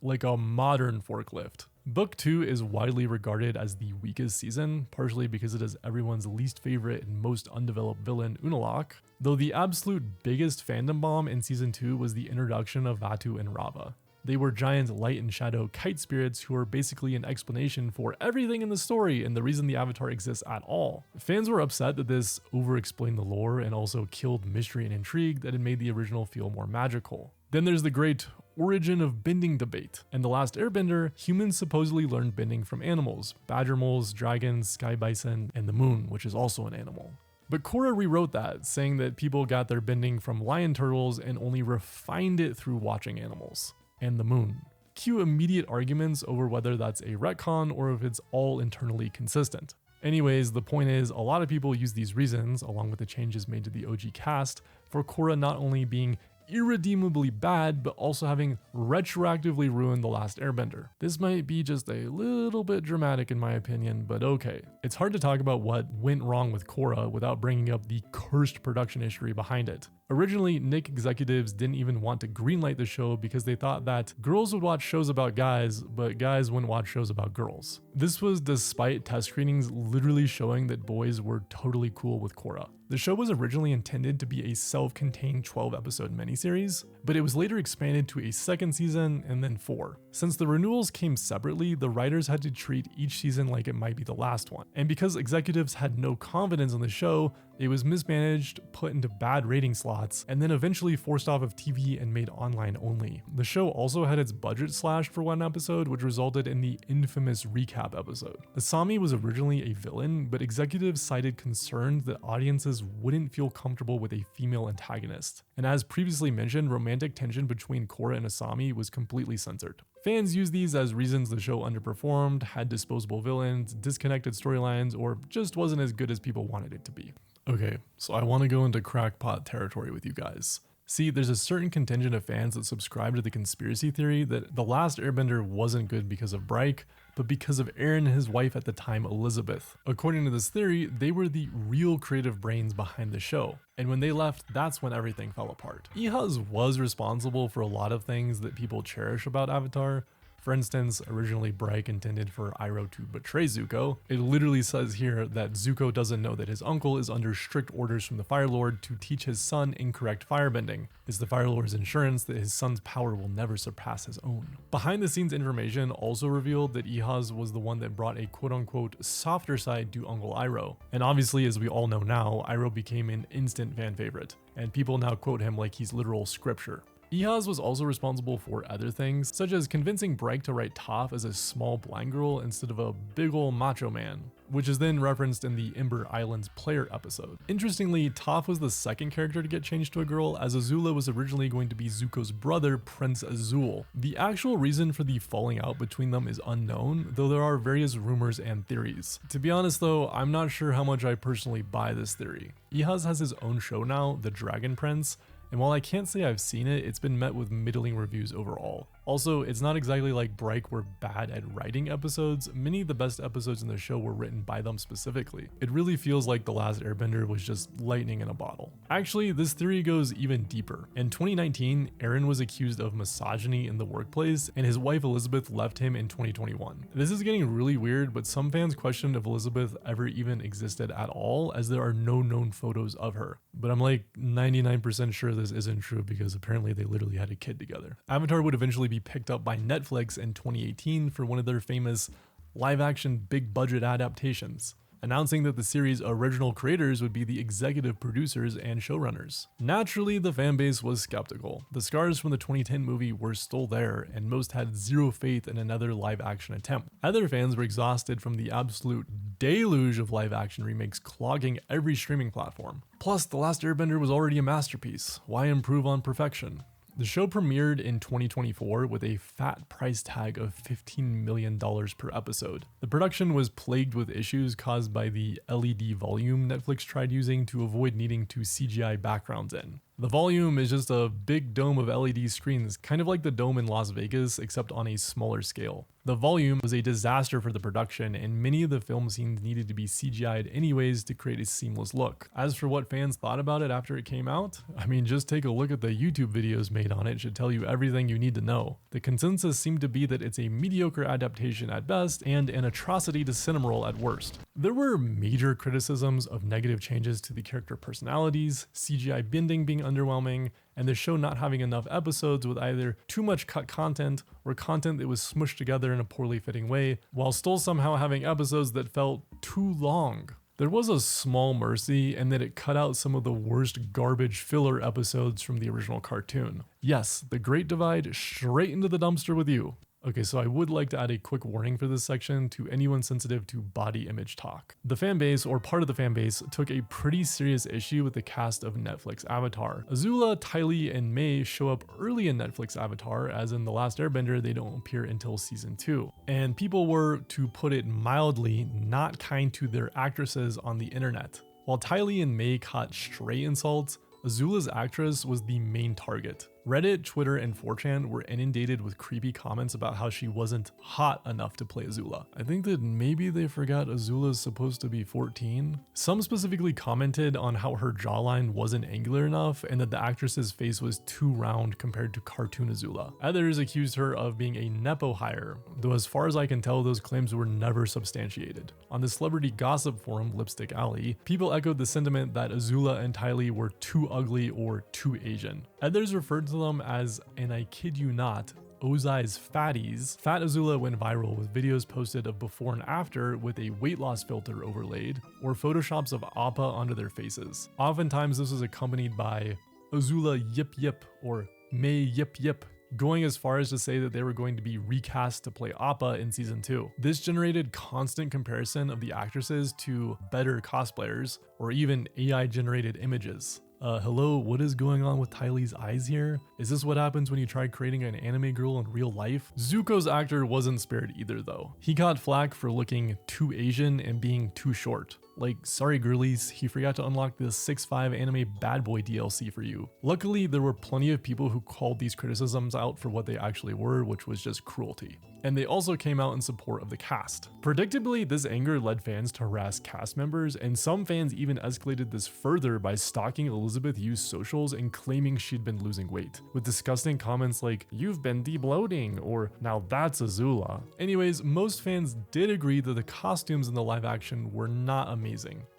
Speaker 1: a modern forklift. Book 2 is widely regarded as the weakest season, partially because it is everyone's least favorite and most undeveloped villain, Unalaq, though the absolute biggest fandom bomb in season 2 was the introduction of Vaatu and Rava. They were giant light and shadow kite spirits who are basically an explanation for everything in the story and the reason the Avatar exists at all. Fans were upset that this over-explained the lore and also killed mystery and intrigue that had made the original feel more magical. Then there's the great origin of bending debate. In The Last Airbender, humans supposedly learned bending from animals, badger moles, dragons, sky bison, and the moon, which is also an animal. But Korra rewrote that, saying that people got their bending from lion turtles and only refined it through watching animals. And the moon. Cue immediate arguments over whether that's a retcon or if it's all internally consistent. Anyways, the point is, a lot of people use these reasons, along with the changes made to the OG cast, for Korra not only being irredeemably bad, but also having retroactively ruined The Last Airbender. This might be just a little bit dramatic in my opinion, but okay. It's hard to talk about what went wrong with Korra without bringing up the cursed production history behind it. Originally, Nick executives didn't even want to greenlight the show because they thought that girls would watch shows about guys, but guys wouldn't watch shows about girls. This was despite test screenings literally showing that boys were totally cool with Korra. The show was originally intended to be a self-contained 12-episode miniseries, but it was later expanded to a second season and then 4. Since the renewals came separately, the writers had to treat each season like it might be the last one. And because executives had no confidence in the show, it was mismanaged, put into bad rating slots, bots, and then eventually forced off of TV and made online only. The show also had its budget slashed for one episode, which resulted in the infamous recap episode. Asami was originally a villain, but executives cited concerns that audiences wouldn't feel comfortable with a female antagonist. And as previously mentioned, romantic tension between Korra and Asami was completely censored. Fans used these as reasons the show underperformed, had disposable villains, disconnected storylines, or just wasn't as good as people wanted it to be. Okay, so I want to go into crackpot territory with you guys. See, there's a certain contingent of fans that subscribe to the conspiracy theory that The Last Airbender wasn't good because of Bryke, but because of Aaron and his wife at the time, Elizabeth. According to this theory, they were the real creative brains behind the show. And when they left, that's when everything fell apart. Ihaz was responsible for a lot of things that people cherish about Avatar. For instance, originally Bryke intended for Iroh to betray Zuko. It literally says here that Zuko doesn't know that his uncle is under strict orders from the Fire Lord to teach his son incorrect firebending. It's the Fire Lord's insurance that his son's power will never surpass his own. Behind the scenes information also revealed that Ihaz was the one that brought a quote-unquote softer side to Uncle Iroh. And obviously, as we all know now, Iroh became an instant fan favorite, and people now quote him like he's literal scripture. Ihaz was also responsible for other things, such as convincing Bryke to write Toph as a small blind girl instead of a big ol' macho man, which is then referenced in the Ember Islands player episode. Interestingly, Toph was the second character to get changed to a girl, as Azula was originally going to be Zuko's brother, Prince Azul. The actual reason for the falling out between them is unknown, though there are various rumors and theories. To be honest though, I'm not sure how much I personally buy this theory. Ihaz has his own show now, The Dragon Prince, and while I can't say I've seen it, it's been met with middling reviews overall. Also, it's not exactly like Bryke were bad at writing episodes. Many of the best episodes in the show were written by them specifically. It really feels like The Last Airbender was just lightning in a bottle. Actually, this theory goes even deeper. In 2019, Aaron was accused of misogyny in the workplace, and his wife Elizabeth left him in 2021. This is getting really weird, but some fans questioned if Elizabeth ever even existed at all, as there are no known photos of her. But I'm like 99% sure this isn't true because apparently they literally had a kid together. Avatar would eventually be picked up by Netflix in 2018 for one of their famous live-action big-budget adaptations, announcing that the series' original creators would be the executive producers and showrunners. Naturally, the fanbase was skeptical. The scars from the 2010 movie were still there, and most had zero faith in another live-action attempt. Other fans were exhausted from the absolute deluge of live-action remakes clogging every streaming platform. Plus, The Last Airbender was already a masterpiece. Why improve on perfection? The show premiered in 2024 with a fat price tag of $15 million per episode. The production was plagued with issues caused by the LED volume Netflix tried using to avoid needing to CGI backgrounds in. The volume is just a big dome of LED screens, kind of like the dome in Las Vegas, except on a smaller scale. The volume was a disaster for the production, and many of the film scenes needed to be CGI'd anyways to create a seamless look. As for what fans thought about it after it came out, I mean, just take a look at the YouTube videos made on it. It should tell you everything you need to know. The consensus seemed to be that it's a mediocre adaptation at best and an atrocity to Cinnamoroll at worst. There were major criticisms of negative changes to the character personalities, CGI bending being underwhelming, and the show not having enough episodes with either too much cut content or content that was smushed together in a poorly fitting way, while still somehow having episodes that felt too long. There was a small mercy in that it cut out some of the worst garbage filler episodes from the original cartoon. Yes, the Great Divide straight into the dumpster with you. Okay, so I would like to add a quick warning for this section to anyone sensitive to body image talk. The fanbase, or part of the fanbase, took a pretty serious issue with the cast of Netflix Avatar. Azula, Tylee, and May show up early in Netflix Avatar, as in The Last Airbender they don't appear until season 2. And people were, to put it mildly, not kind to their actresses on the internet. While Tylee and May caught stray insults, Azula's actress was the main target. Reddit, Twitter, and 4chan were inundated with creepy comments about how she wasn't hot enough to play Azula. I think that maybe they forgot Azula's supposed to be 14. Some specifically commented on how her jawline wasn't angular enough and that the actress's face was too round compared to cartoon Azula. Others accused her of being a nepo hire, though as far as I can tell, those claims were never substantiated. On the celebrity gossip forum Lipstick Alley, people echoed the sentiment that Azula and Tylee were too ugly or too Asian. Others referred to them as, and I kid you not, Ozai's fatties. Fat Azula went viral with videos posted of before and after with a weight loss filter overlaid, or photoshops of Appa onto their faces. Oftentimes this was accompanied by Azula Yip Yip or May Yip Yip, going as far as to say that they were going to be recast to play Appa in season 2. This generated constant comparison of the actresses to better cosplayers or even AI generated images. Hello, what is going on with Tylee's eyes here? Is this what happens when you try creating an anime girl in real life? Zuko's actor wasn't spared either though. He got flack for looking too Asian and being too short. Like, sorry girlies, he forgot to unlock the 6'5" anime bad boy DLC for you. Luckily, there were plenty of people who called these criticisms out for what they actually were, which was just cruelty. And they also came out in support of the cast. Predictably, this anger led fans to harass cast members, and some fans even escalated this further by stalking Elizabeth Yu's socials and claiming she'd been losing weight, with disgusting comments like, "You've been de-bloating," or "Now that's Azula." Anyways, most fans did agree that the costumes in the live action were not amazing.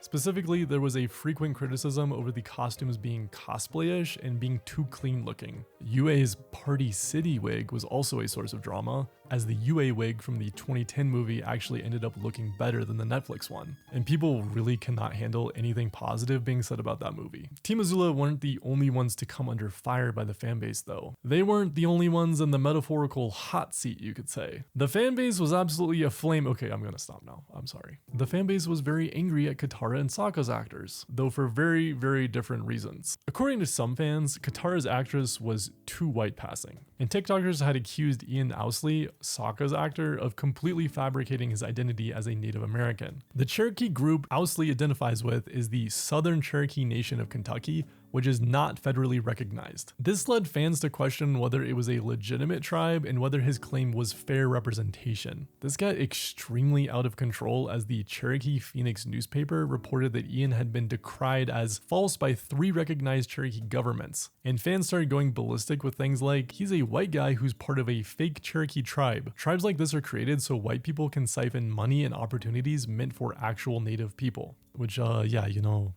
Speaker 1: Specifically, there was a frequent criticism over the costumes being cosplay-ish and being too clean looking. Yue's Party City wig was also a source of drama, as the Yue wig from the 2010 movie actually ended up looking better than the Netflix one. And people really cannot handle anything positive being said about that movie. Team Azula weren't the only ones to come under fire by the fanbase though. They weren't the only ones in the metaphorical hot seat, you could say. The fanbase was absolutely aflame. Okay, I'm gonna stop now. I'm sorry. The fanbase was very angry at Katara and Sokka's actors, though for very, very different reasons. According to some fans, Katara's actress was too white passing, and TikTokers had accused Ian Owsley, Sokka's actor, of completely fabricating his identity as a Native American. The Cherokee group Owsley identifies with is the Southern Cherokee Nation of Kentucky, which is not federally recognized. This led fans to question whether it was a legitimate tribe and whether his claim was fair representation. This got extremely out of control as the Cherokee Phoenix newspaper reported that Ian had been decried as false by 3 recognized Cherokee governments, and fans started going ballistic with things like, he's a white guy who's part of a fake Cherokee tribe. Tribes like this are created so white people can siphon money and opportunities meant for actual native people. Which, yeah, you know,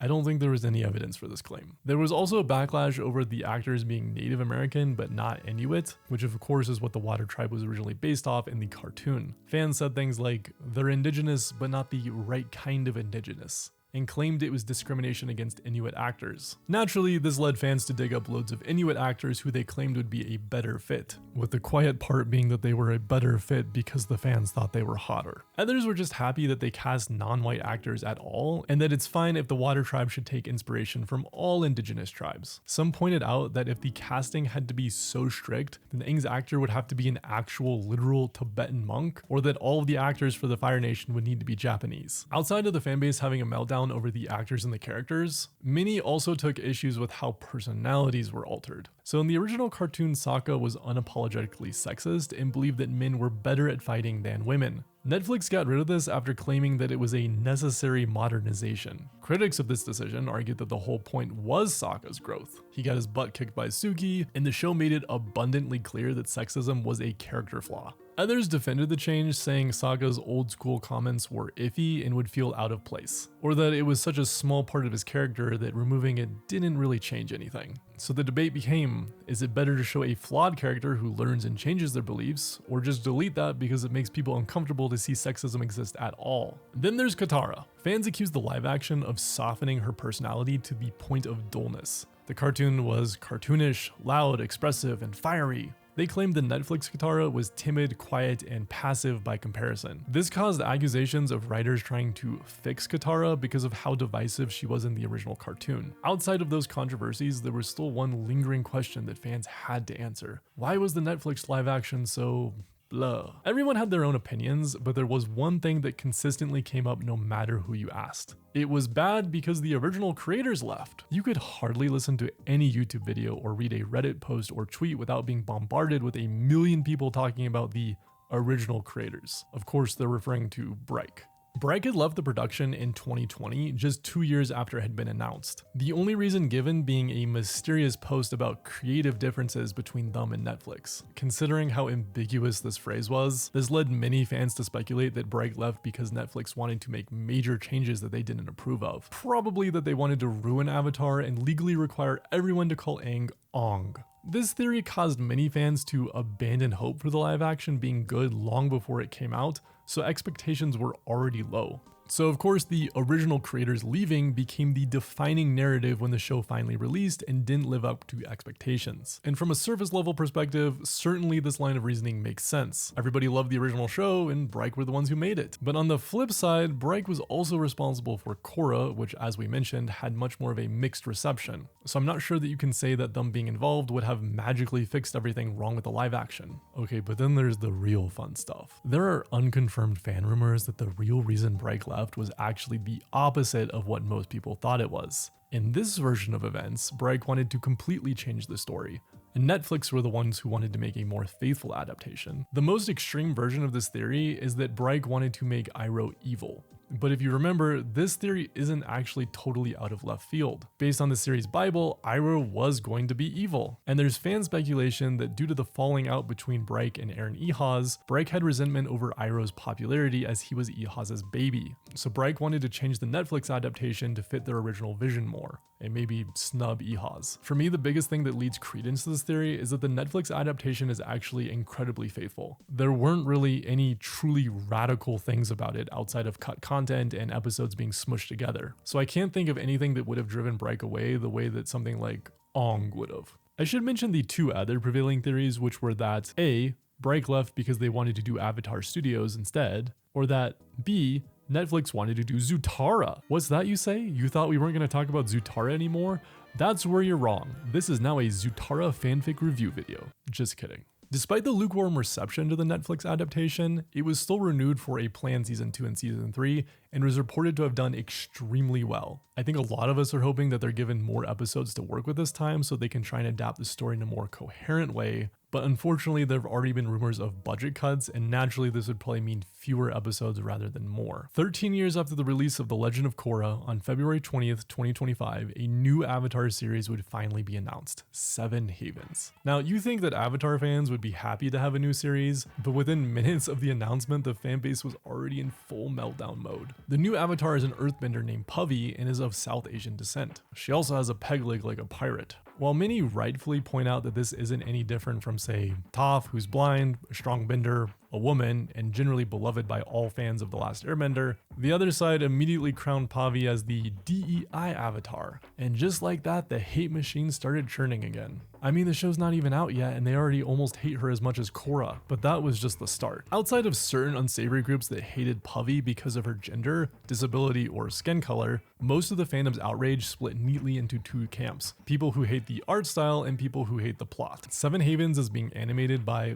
Speaker 1: I don't think there was any evidence for this claim. There was also a backlash over the actors being Native American but not Inuit, which of course is what the Water Tribe was originally based off in the cartoon. Fans said things like, they're indigenous but not the right kind of indigenous, and claimed it was discrimination against Inuit actors. Naturally, this led fans to dig up loads of Inuit actors who they claimed would be a better fit, with the quiet part being that they were a better fit because the fans thought they were hotter. Others were just happy that they cast non-white actors at all, and that it's fine if the Water Tribe should take inspiration from all indigenous tribes. Some pointed out that if the casting had to be so strict, then Aang's actor would have to be an actual literal Tibetan monk, or that all of the actors for the Fire Nation would need to be Japanese. Outside of the fanbase having a meltdown over the actors and the characters, many also took issues with how personalities were altered. So in the original cartoon, Sokka was unapologetically sexist and believed that men were better at fighting than women. Netflix got rid of this after claiming that it was a necessary modernization. Critics of this decision argued that the whole point was Sokka's growth. He got his butt kicked by Suki, and the show made it abundantly clear that sexism was a character flaw. Others defended the change, saying Sokka's old school comments were iffy and would feel out of place, or that it was such a small part of his character that removing it didn't really change anything. So the debate became, is it better to show a flawed character who learns and changes their beliefs, or just delete that because it makes people uncomfortable to see sexism exist at all? Then there's Katara. Fans accused the live action of softening her personality to the point of dullness. The cartoon was cartoonish, loud, expressive, and fiery. They claimed the Netflix Katara was timid, quiet, and passive by comparison. This caused accusations of writers trying to fix Katara because of how divisive she was in the original cartoon. Outside of those controversies, there was still one lingering question that fans had to answer. Why was the Netflix live action so blah? Everyone had their own opinions, but there was one thing that consistently came up no matter who you asked. It was bad because the original creators left. You could hardly listen to any YouTube video or read a Reddit post or tweet without being bombarded with a million people talking about the original creators. Of course, they're referring to Bryke. Bryke had left the production in 2020, just 2 years after it had been announced. The only reason given being a mysterious post about creative differences between them and Netflix. Considering how ambiguous this phrase was, this led many fans to speculate that Bryke left because Netflix wanted to make major changes that they didn't approve of. Probably that they wanted to ruin Avatar and legally require everyone to call Aang Ong. This theory caused many fans to abandon hope for the live action being good long before it came out, so expectations were already low. So of course the original creators leaving became the defining narrative when the show finally released and didn't live up to expectations. And from a surface level perspective, certainly this line of reasoning makes sense. Everybody loved the original show and Bryke were the ones who made it. But on the flip side, Bryke was also responsible for Korra, which as we mentioned had much more of a mixed reception. So I'm not sure that you can say that them being involved would have magically fixed everything wrong with the live action. Okay, but then there's the real fun stuff. There are unconfirmed fan rumors that the real reason Bryke left was actually the opposite of what most people thought it was. In this version of events, Bryke wanted to completely change the story, and Netflix were the ones who wanted to make a more faithful adaptation. The most extreme version of this theory is that Bryke wanted to make Iroh evil. But if you remember, this theory isn't actually totally out of left field. Based on the series Bible, Iroh was going to be evil. And there's fan speculation that due to the falling out between Bryke and Eren Ehaz, Bryke had resentment over Iroh's popularity as he was Ehaz's baby. So Bryke wanted to change the Netflix adaptation to fit their original vision more, and maybe snub Ehaz. For me, the biggest thing that leads credence to this theory is that the Netflix adaptation is actually incredibly faithful. There weren't really any truly radical things about it outside of cut content and episodes being smushed together. So I can't think of anything that would have driven Bryke away the way that something like Ong would have. I should mention the two other prevailing theories, which were that A, Bryke left because they wanted to do Avatar Studios instead, or that B, Netflix wanted to do Zutara. What's that you say? You thought we weren't going to talk about Zutara anymore? That's where you're wrong. This is now a Zutara fanfic review video. Just kidding. Despite the lukewarm reception to the Netflix adaptation, it was still renewed for a planned season 2 and season 3 and was reported to have done extremely well. I think a lot of us are hoping that they're given more episodes to work with this time so they can try and adapt the story in a more coherent way, but unfortunately there have already been rumors of budget cuts, and naturally this would probably mean fewer episodes rather than more. 13 years after the release of The Legend of Korra, on February 20th, 2025, a new Avatar series would finally be announced, Seven Havens. Now you think that Avatar fans would be happy to have a new series, but within minutes of the announcement, the fanbase was already in full meltdown mode. The new Avatar is an earthbender named Puffy and is of South Asian descent. She also has a peg leg like a pirate. While many rightfully point out that this isn't any different from, say, Toph, who's blind, a strong bender, a woman, and generally beloved by all fans of The Last Airbender, the other side immediately crowned Pavi as the DEI avatar. And just like that, the hate machine started churning again. I mean, the show's not even out yet and they already almost hate her as much as Korra, but that was just the start. Outside of certain unsavory groups that hated Puffy because of her gender, disability, or skin color, most of the fandom's outrage split neatly into two camps: people who hate the art style and people who hate the plot. Seven Havens is being animated by,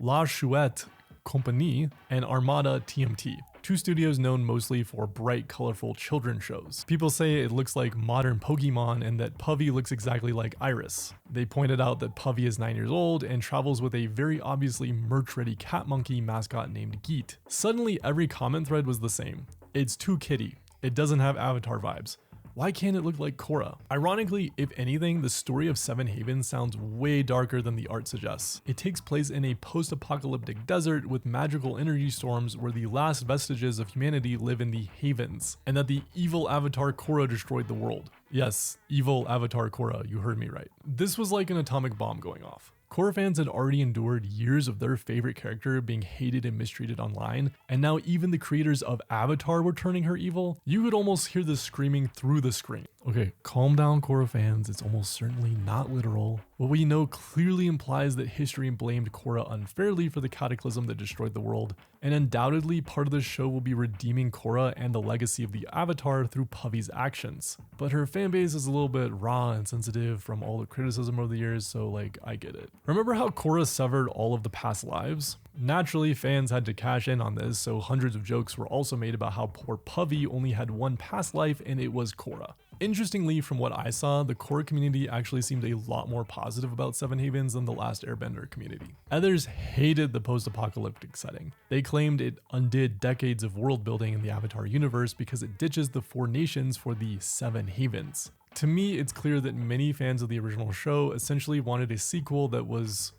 Speaker 1: La Chouette Compagnie and Armada TMT, two studios known mostly for bright, colorful children's shows. People say it looks like modern Pokemon and that Puffy looks exactly like Iris. They pointed out that Puffy is 9 years old and travels with a very obviously merch-ready cat monkey mascot named Geet. Suddenly, every comment thread was the same. It's too kiddie. It doesn't have Avatar vibes. Why can't it look like Korra? Ironically, if anything, the story of Seven Havens sounds way darker than the art suggests. It takes place in a post-apocalyptic desert with magical energy storms where the last vestiges of humanity live in the Havens, and that the evil avatar Korra destroyed the world. Yes, evil avatar Korra, you heard me right. This was like an atomic bomb going off. Korra fans had already endured years of their favorite character being hated and mistreated online, and now even the creators of Avatar were turning her evil. You could almost hear the screaming through the screen. Okay, calm down Korra fans, it's almost certainly not literal. What we know clearly implies that history blamed Korra unfairly for the cataclysm that destroyed the world, and undoubtedly part of the show will be redeeming Korra and the legacy of the Avatar through Puffy's actions. But her fanbase is a little bit raw and sensitive from all the criticism over the years, so like, I get it. Remember how Korra severed all of the past lives? Naturally, fans had to cash in on this, so hundreds of jokes were also made about how poor Puffy only had one past life and it was Korra. Interestingly, from what I saw, the Korra community actually seemed a lot more positive about Seven Havens than the Last Airbender community. Others hated the post-apocalyptic setting. They claimed it undid decades of world building in the Avatar universe because it ditches the 4 nations for the Seven Havens. To me, it's clear that many fans of the original show essentially wanted a sequel that was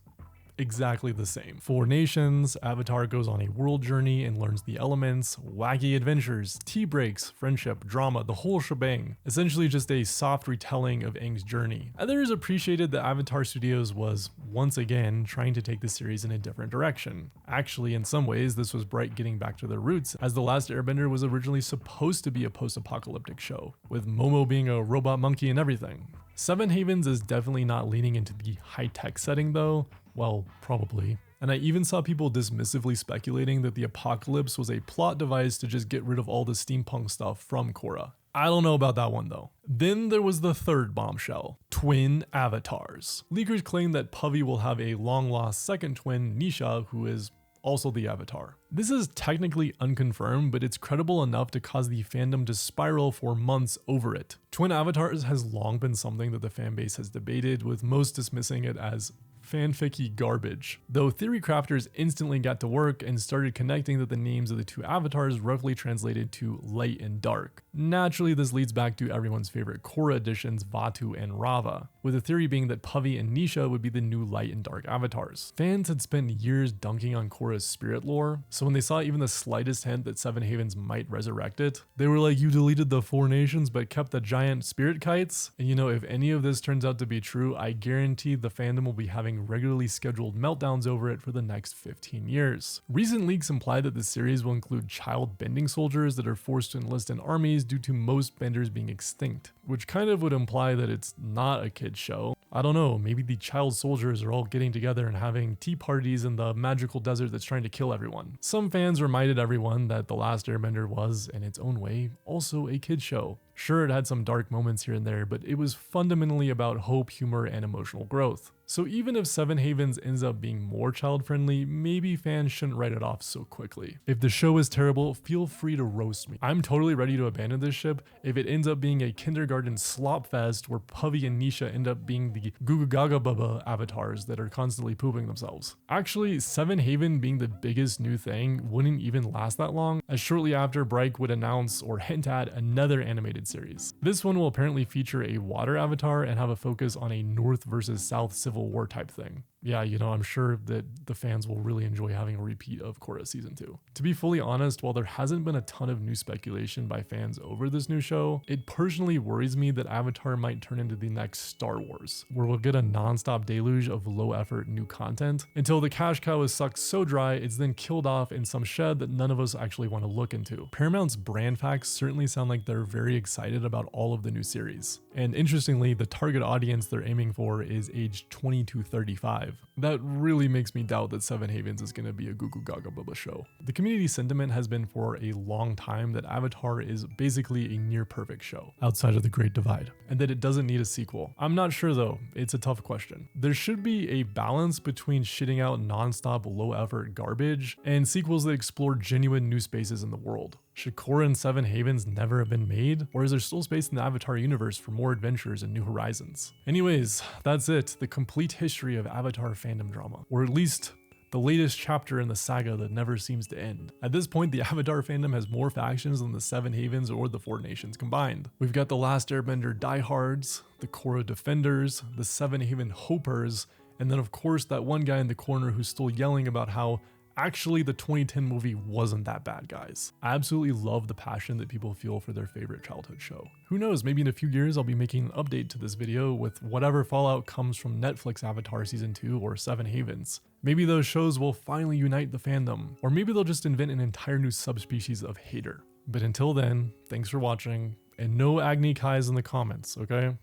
Speaker 1: exactly the same. 4 nations, Avatar goes on a world journey and learns the elements, wacky adventures, tea breaks, friendship, drama, the whole shebang. Essentially just a soft retelling of Aang's journey. Others appreciated that Avatar Studios was, once again, trying to take the series in a different direction. Actually, in some ways, this was Bryke getting back to their roots, as The Last Airbender was originally supposed to be a post-apocalyptic show, with Momo being a robot monkey and everything. Seven Havens is definitely not leaning into the high-tech setting though. Well, probably. And I even saw people dismissively speculating that the apocalypse was a plot device to just get rid of all the steampunk stuff from Korra. I don't know about that one though. Then there was the third bombshell, twin avatars. Leakers claim that Puffy will have a long-lost second twin, Nisha, who is also the Avatar. This is technically unconfirmed, but it's credible enough to cause the fandom to spiral for months over it. Twin avatars has long been something that the fanbase has debated, with most dismissing it as fanficky garbage, though theory crafters instantly got to work and started connecting that the names of the two avatars roughly translated to light and dark. Naturally, this leads back to everyone's favorite Korra editions, Vaatu and Rava, with the theory being that Puffy and Nisha would be the new light and dark avatars. Fans had spent years dunking on Korra's spirit lore, so when they saw even the slightest hint that Seven Havens might resurrect it, they were like, you deleted the 4 nations but kept the giant spirit kites? And you know, if any of this turns out to be true, I guarantee the fandom will be having regularly scheduled meltdowns over it for the next 15 years. Recent leaks imply that the series will include child bending soldiers that are forced to enlist in armies due to most benders being extinct, which kind of would imply that it's not a kid's show. I don't know, maybe the child soldiers are all getting together and having tea parties in the magical desert that's trying to kill everyone. Some fans reminded everyone that The Last Airbender was, in its own way, also a kid's show. Sure, it had some dark moments here and there, but it was fundamentally about hope, humor, and emotional growth. So even if Seven Havens ends up being more child-friendly, maybe fans shouldn't write it off so quickly. If the show is terrible, feel free to roast me. I'm totally ready to abandon this ship if it ends up being a kindergarten slop fest where Puffy and Nisha end up being the Goo Goo Gaga Bubba avatars that are constantly pooping themselves. Actually, Seven Haven being the biggest new thing wouldn't even last that long, as shortly after Bryke would announce or hint at another animated series. This one will apparently feature a water avatar and have a focus on a North versus South Civil War type thing. Yeah, you know, I'm sure that the fans will really enjoy having a repeat of Korra Season 2. To be fully honest, while there hasn't been a ton of new speculation by fans over this new show, it personally worries me that Avatar might turn into the next Star Wars, where we'll get a non-stop deluge of low-effort new content, until the cash cow is sucked so dry it's then killed off in some shed that none of us actually want to look into. Paramount's brand facts certainly sound like they're very excited about all of the new series. And interestingly, the target audience they're aiming for is aged 20 to 35. That really makes me doubt that Seven Havens is going to be a Goo Goo Gaga Bubba show. The community sentiment has been for a long time that Avatar is basically a near perfect show, outside of the Great Divide, and that it doesn't need a sequel. I'm not sure though, it's a tough question. There should be a balance between shitting out non-stop low-effort garbage and sequels that explore genuine new spaces in the world. Should Korra and Seven Havens never have been made? Or is there still space in the Avatar universe for more adventures and new horizons? Anyways, that's it, the complete history of Avatar fandom drama. Or at least the latest chapter in the saga that never seems to end. At this point, the Avatar fandom has more factions than the Seven Havens or the 4 nations combined. We've got the Last Airbender diehards, the Korra defenders, the Seven Haven hopers, and then of course that one guy in the corner who's still yelling about how actually the 2010 movie wasn't that bad, guys. I absolutely love the passion that people feel for their favorite childhood show. Who knows, maybe in a few years I'll be making an update to this video with whatever fallout comes from Netflix Avatar Season 2 or Seven Havens. Maybe those shows will finally unite the fandom, or maybe they'll just invent an entire new subspecies of hater. But until then, thanks for watching, and no Agni Kais in the comments, okay?